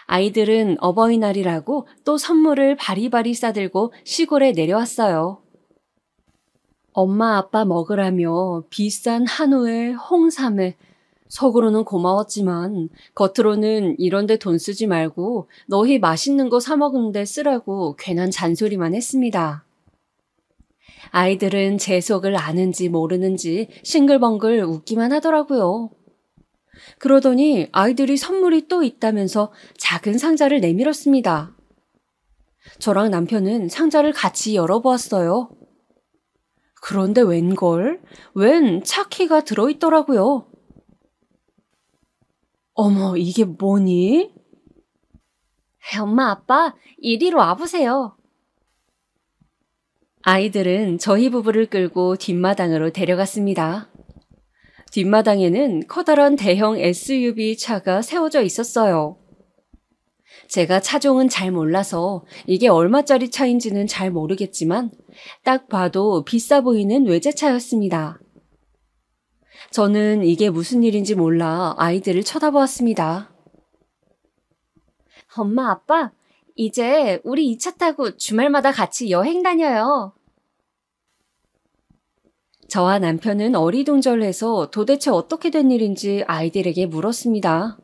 아이들은 어버이날이라고 또 선물을 바리바리 싸들고 시골에 내려왔어요. 엄마 아빠 먹으라며 비싼 한우에 홍삼에 속으로는 고마웠지만 겉으로는 이런데 돈 쓰지 말고 너희 맛있는 거 사 먹는데 쓰라고 괜한 잔소리만 했습니다. 아이들은 제 속을 아는지 모르는지 싱글벙글 웃기만 하더라고요. 그러더니 아이들이 선물이 또 있다면서 작은 상자를 내밀었습니다. 저랑 남편은 상자를 같이 열어보았어요. 그런데 웬 차키가 들어있더라고요. 어머, 이게 뭐니? 엄마, 아빠, 이리로 와보세요. 아이들은 저희 부부를 끌고 뒷마당으로 데려갔습니다. 뒷마당에는 커다란 대형 SUV 차가 세워져 있었어요. 제가 차종은 잘 몰라서 이게 얼마짜리 차인지는 잘 모르겠지만 딱 봐도 비싸 보이는 외제차였습니다. 저는 이게 무슨 일인지 몰라 아이들을 쳐다보았습니다. 엄마, 아빠, 이제 우리 이 차 타고 주말마다 같이 여행 다녀요. 저와 남편은 어리둥절해서 도대체 어떻게 된 일인지 아이들에게 물었습니다.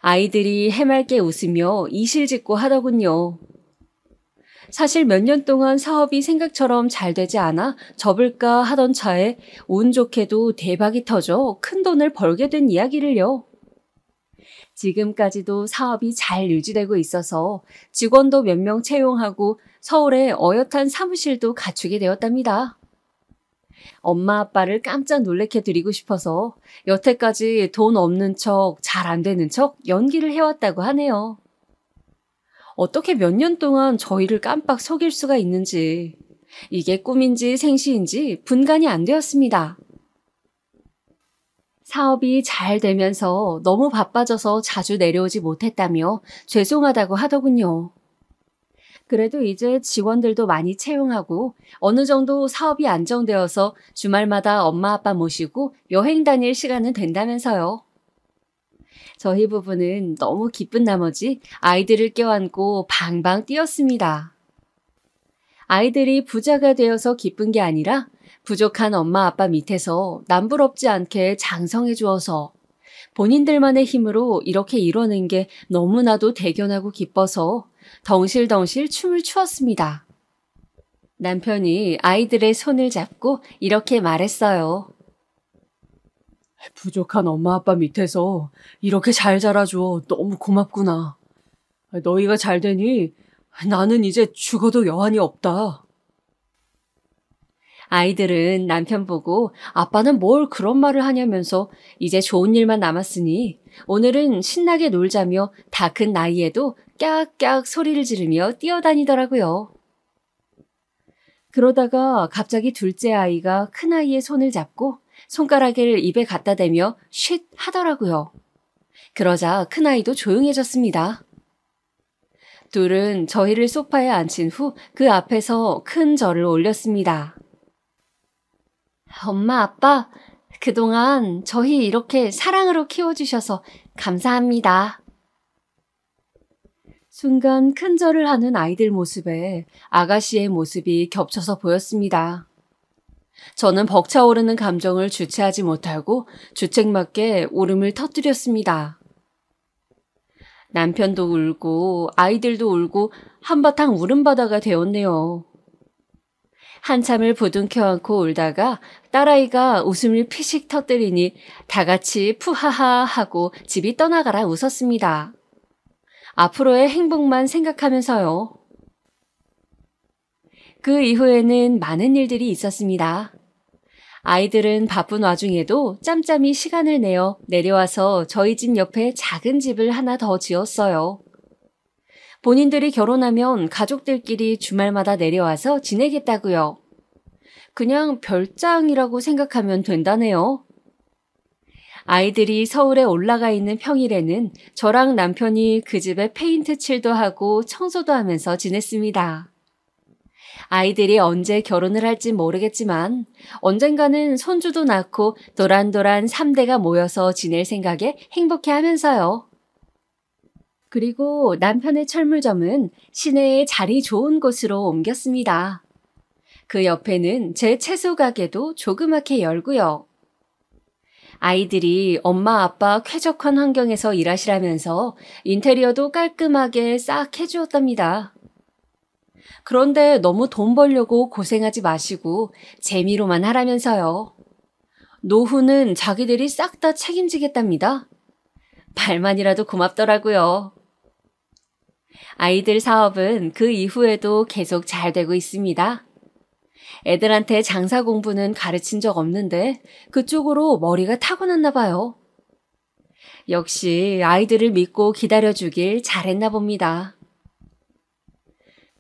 아이들이 해맑게 웃으며 이실직고 하더군요. 사실 몇 년 동안 사업이 생각처럼 잘 되지 않아 접을까 하던 차에 운 좋게도 대박이 터져 큰 돈을 벌게 된 이야기를요. 지금까지도 사업이 잘 유지되고 있어서 직원도 몇 명 채용하고 서울에 어엿한 사무실도 갖추게 되었답니다. 엄마 아빠를 깜짝 놀래켜 드리고 싶어서 여태까지 돈 없는 척, 잘 안 되는 척 연기를 해왔다고 하네요. 어떻게 몇 년 동안 저희를 깜빡 속일 수가 있는지, 이게 꿈인지 생시인지 분간이 안 되었습니다. 사업이 잘 되면서 너무 바빠져서 자주 내려오지 못했다며 죄송하다고 하더군요. 그래도 이제 직원들도 많이 채용하고 어느 정도 사업이 안정되어서 주말마다 엄마 아빠 모시고 여행 다닐 시간은 된다면서요. 저희 부부는 너무 기쁜 나머지 아이들을 껴안고 방방 뛰었습니다. 아이들이 부자가 되어서 기쁜 게 아니라 부족한 엄마 아빠 밑에서 남부럽지 않게 장성해 주어서 본인들만의 힘으로 이렇게 이뤄낸 게 너무나도 대견하고 기뻐서 덩실덩실 춤을 추었습니다. 남편이 아이들의 손을 잡고 이렇게 말했어요. 부족한 엄마 아빠 밑에서 이렇게 잘 자라줘 너무 고맙구나. 너희가 잘 되니 나는 이제 죽어도 여한이 없다. 아이들은 남편 보고 아빠는 뭘 그런 말을 하냐면서 이제 좋은 일만 남았으니 오늘은 신나게 놀자며 다 큰 나이에도 깍깍 소리를 지르며 뛰어다니더라고요. 그러다가 갑자기 둘째 아이가 큰아이의 손을 잡고 손가락을 입에 갖다 대며 쉿 하더라고요. 그러자 큰아이도 조용해졌습니다. 둘은 저희를 소파에 앉힌 후 그 앞에서 큰 절을 올렸습니다. 엄마, 아빠, 그동안 저희 이렇게 사랑으로 키워주셔서 감사합니다. 순간 큰 절을 하는 아이들 모습에 아가씨의 모습이 겹쳐서 보였습니다. 저는 벅차오르는 감정을 주체하지 못하고 주책맞게 울음을 터뜨렸습니다. 남편도 울고 아이들도 울고 한바탕 울음바다가 되었네요. 한참을 부둥켜 안고 울다가 딸아이가 웃음을 피식 터뜨리니 다 같이 푸하하 하고 집이 떠나가라 웃었습니다. 앞으로의 행복만 생각하면서요. 그 이후에는 많은 일들이 있었습니다. 아이들은 바쁜 와중에도 짬짬이 시간을 내어 내려와서 저희 집 옆에 작은 집을 하나 더 지었어요. 본인들이 결혼하면 가족들끼리 주말마다 내려와서 지내겠다고요. 그냥 별장이라고 생각하면 된다네요. 아이들이 서울에 올라가 있는 평일에는 저랑 남편이 그 집에 페인트 칠도 하고 청소도 하면서 지냈습니다. 아이들이 언제 결혼을 할지 모르겠지만 언젠가는 손주도 낳고 도란도란 3대가 모여서 지낼 생각에 행복해하면서요. 그리고 남편의 철물점은 시내에 자리 좋은 곳으로 옮겼습니다. 그 옆에는 제 채소 가게도 조그맣게 열고요. 아이들이 엄마 아빠 쾌적한 환경에서 일하시라면서 인테리어도 깔끔하게 싹 해주었답니다. 그런데 너무 돈 벌려고 고생하지 마시고 재미로만 하라면서요. 노후는 자기들이 싹 다 책임지겠답니다. 말만이라도 고맙더라고요. 아이들 사업은 그 이후에도 계속 잘 되고 있습니다. 애들한테 장사 공부는 가르친 적 없는데 그쪽으로 머리가 타고났나 봐요. 역시 아이들을 믿고 기다려주길 잘했나 봅니다.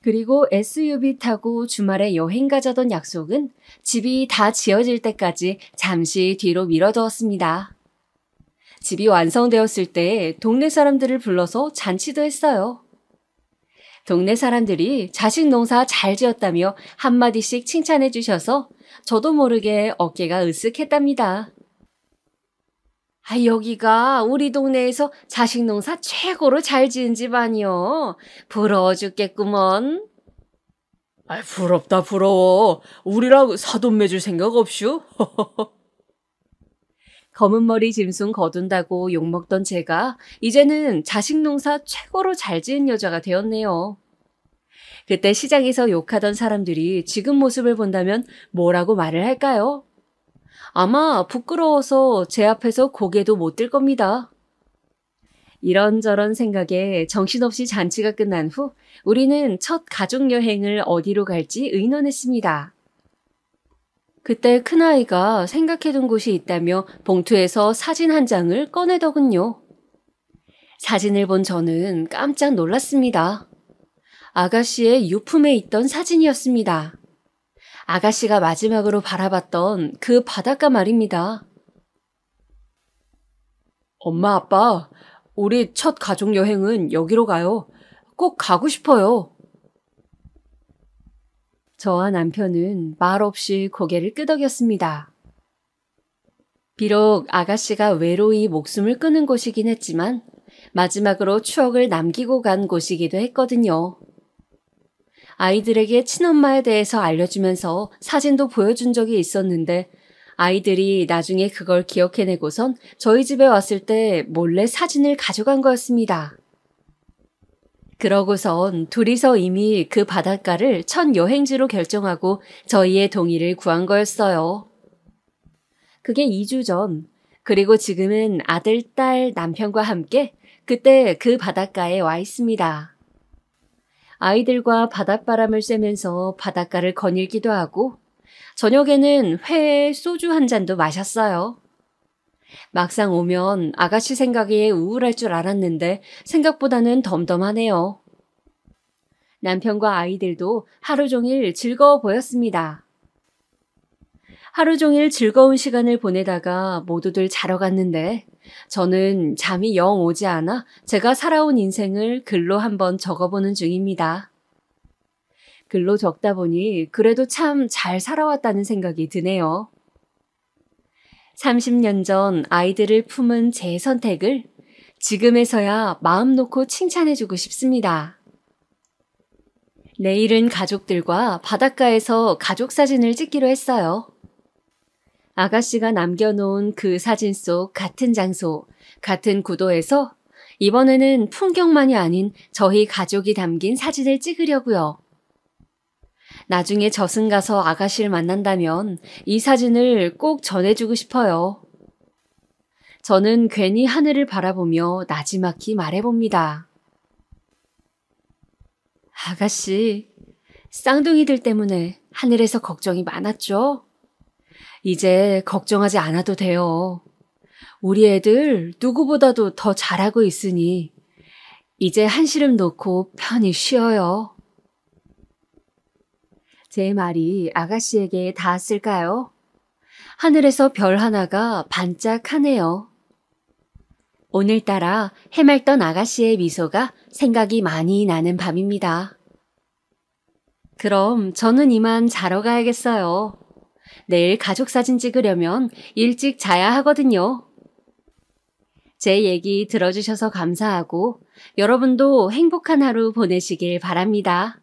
그리고 SUV 타고 주말에 여행 가자던 약속은 집이 다 지어질 때까지 잠시 뒤로 미뤄두었습니다. 집이 완성되었을 때 동네 사람들을 불러서 잔치도 했어요. 동네 사람들이 자식 농사 잘 지었다며 한마디씩 칭찬해 주셔서 저도 모르게 어깨가 으쓱했답니다. 여기가 우리 동네에서 자식 농사 최고로 잘 지은 집 아니요. 부러워 죽겠구먼. 부럽다, 부러워. 우리랑 사돈 맺을 생각 없슈? 검은 머리 짐승 거둔다고 욕먹던 제가 이제는 자식 농사 최고로 잘 지은 여자가 되었네요. 그때 시장에서 욕하던 사람들이 지금 모습을 본다면 뭐라고 말을 할까요? 아마 부끄러워서 제 앞에서 고개도 못 들 겁니다. 이런저런 생각에 정신없이 잔치가 끝난 후 우리는 첫 가족여행을 어디로 갈지 의논했습니다. 그때 큰아이가 생각해둔 곳이 있다며 봉투에서 사진 한 장을 꺼내더군요. 사진을 본 저는 깜짝 놀랐습니다. 아가씨의 유품에 있던 사진이었습니다. 아가씨가 마지막으로 바라봤던 그 바닷가 말입니다. 엄마, 아빠, 우리 첫 가족여행은 여기로 가요. 꼭 가고 싶어요. 저와 남편은 말없이 고개를 끄덕였습니다. 비록 아가씨가 외로이 목숨을 끊은 곳이긴 했지만 마지막으로 추억을 남기고 간 곳이기도 했거든요. 아이들에게 친엄마에 대해서 알려주면서 사진도 보여준 적이 있었는데 아이들이 나중에 그걸 기억해내고선 저희 집에 왔을 때 몰래 사진을 가져간 거였습니다. 그러고선 둘이서 이미 그 바닷가를 첫 여행지로 결정하고 저희의 동의를 구한 거였어요. 그게 2주 전, 그리고 지금은 아들, 딸, 남편과 함께 그때 그 바닷가에 와 있습니다. 아이들과 바닷바람을 쐬면서 바닷가를 거닐기도 하고 저녁에는 회에 소주 한 잔도 마셨어요. 막상 오면 아가씨 생각에 우울할 줄 알았는데 생각보다는 덤덤하네요. 남편과 아이들도 하루 종일 즐거워 보였습니다. 하루 종일 즐거운 시간을 보내다가 모두들 자러 갔는데 저는 잠이 영 오지 않아 제가 살아온 인생을 글로 한번 적어보는 중입니다. 글로 적다 보니 그래도 참 잘 살아왔다는 생각이 드네요. 30년 전 아이들을 품은 제 선택을 지금에서야 마음 놓고 칭찬해주고 싶습니다. 내일은 가족들과 바닷가에서 가족 사진을 찍기로 했어요. 아가씨가 남겨놓은 그 사진 속 같은 장소, 같은 구도에서 이번에는 풍경만이 아닌 저희 가족이 담긴 사진을 찍으려고요. 나중에 저승 가서 아가씨를 만난다면 이 사진을 꼭 전해주고 싶어요. 저는 괜히 하늘을 바라보며 나지막히 말해봅니다. 아가씨, 쌍둥이들 때문에 하늘에서 걱정이 많았죠? 이제 걱정하지 않아도 돼요. 우리 애들 누구보다도 더 잘하고 있으니 이제 한시름 놓고 편히 쉬어요. 제 말이 아가씨에게 닿았을까요? 하늘에서 별 하나가 반짝하네요. 오늘따라 해맑던 아가씨의 미소가 생각이 많이 나는 밤입니다. 그럼 저는 이만 자러 가야겠어요. 내일 가족 사진 찍으려면 일찍 자야 하거든요. 제 얘기 들어주셔서 감사하고 여러분도 행복한 하루 보내시길 바랍니다.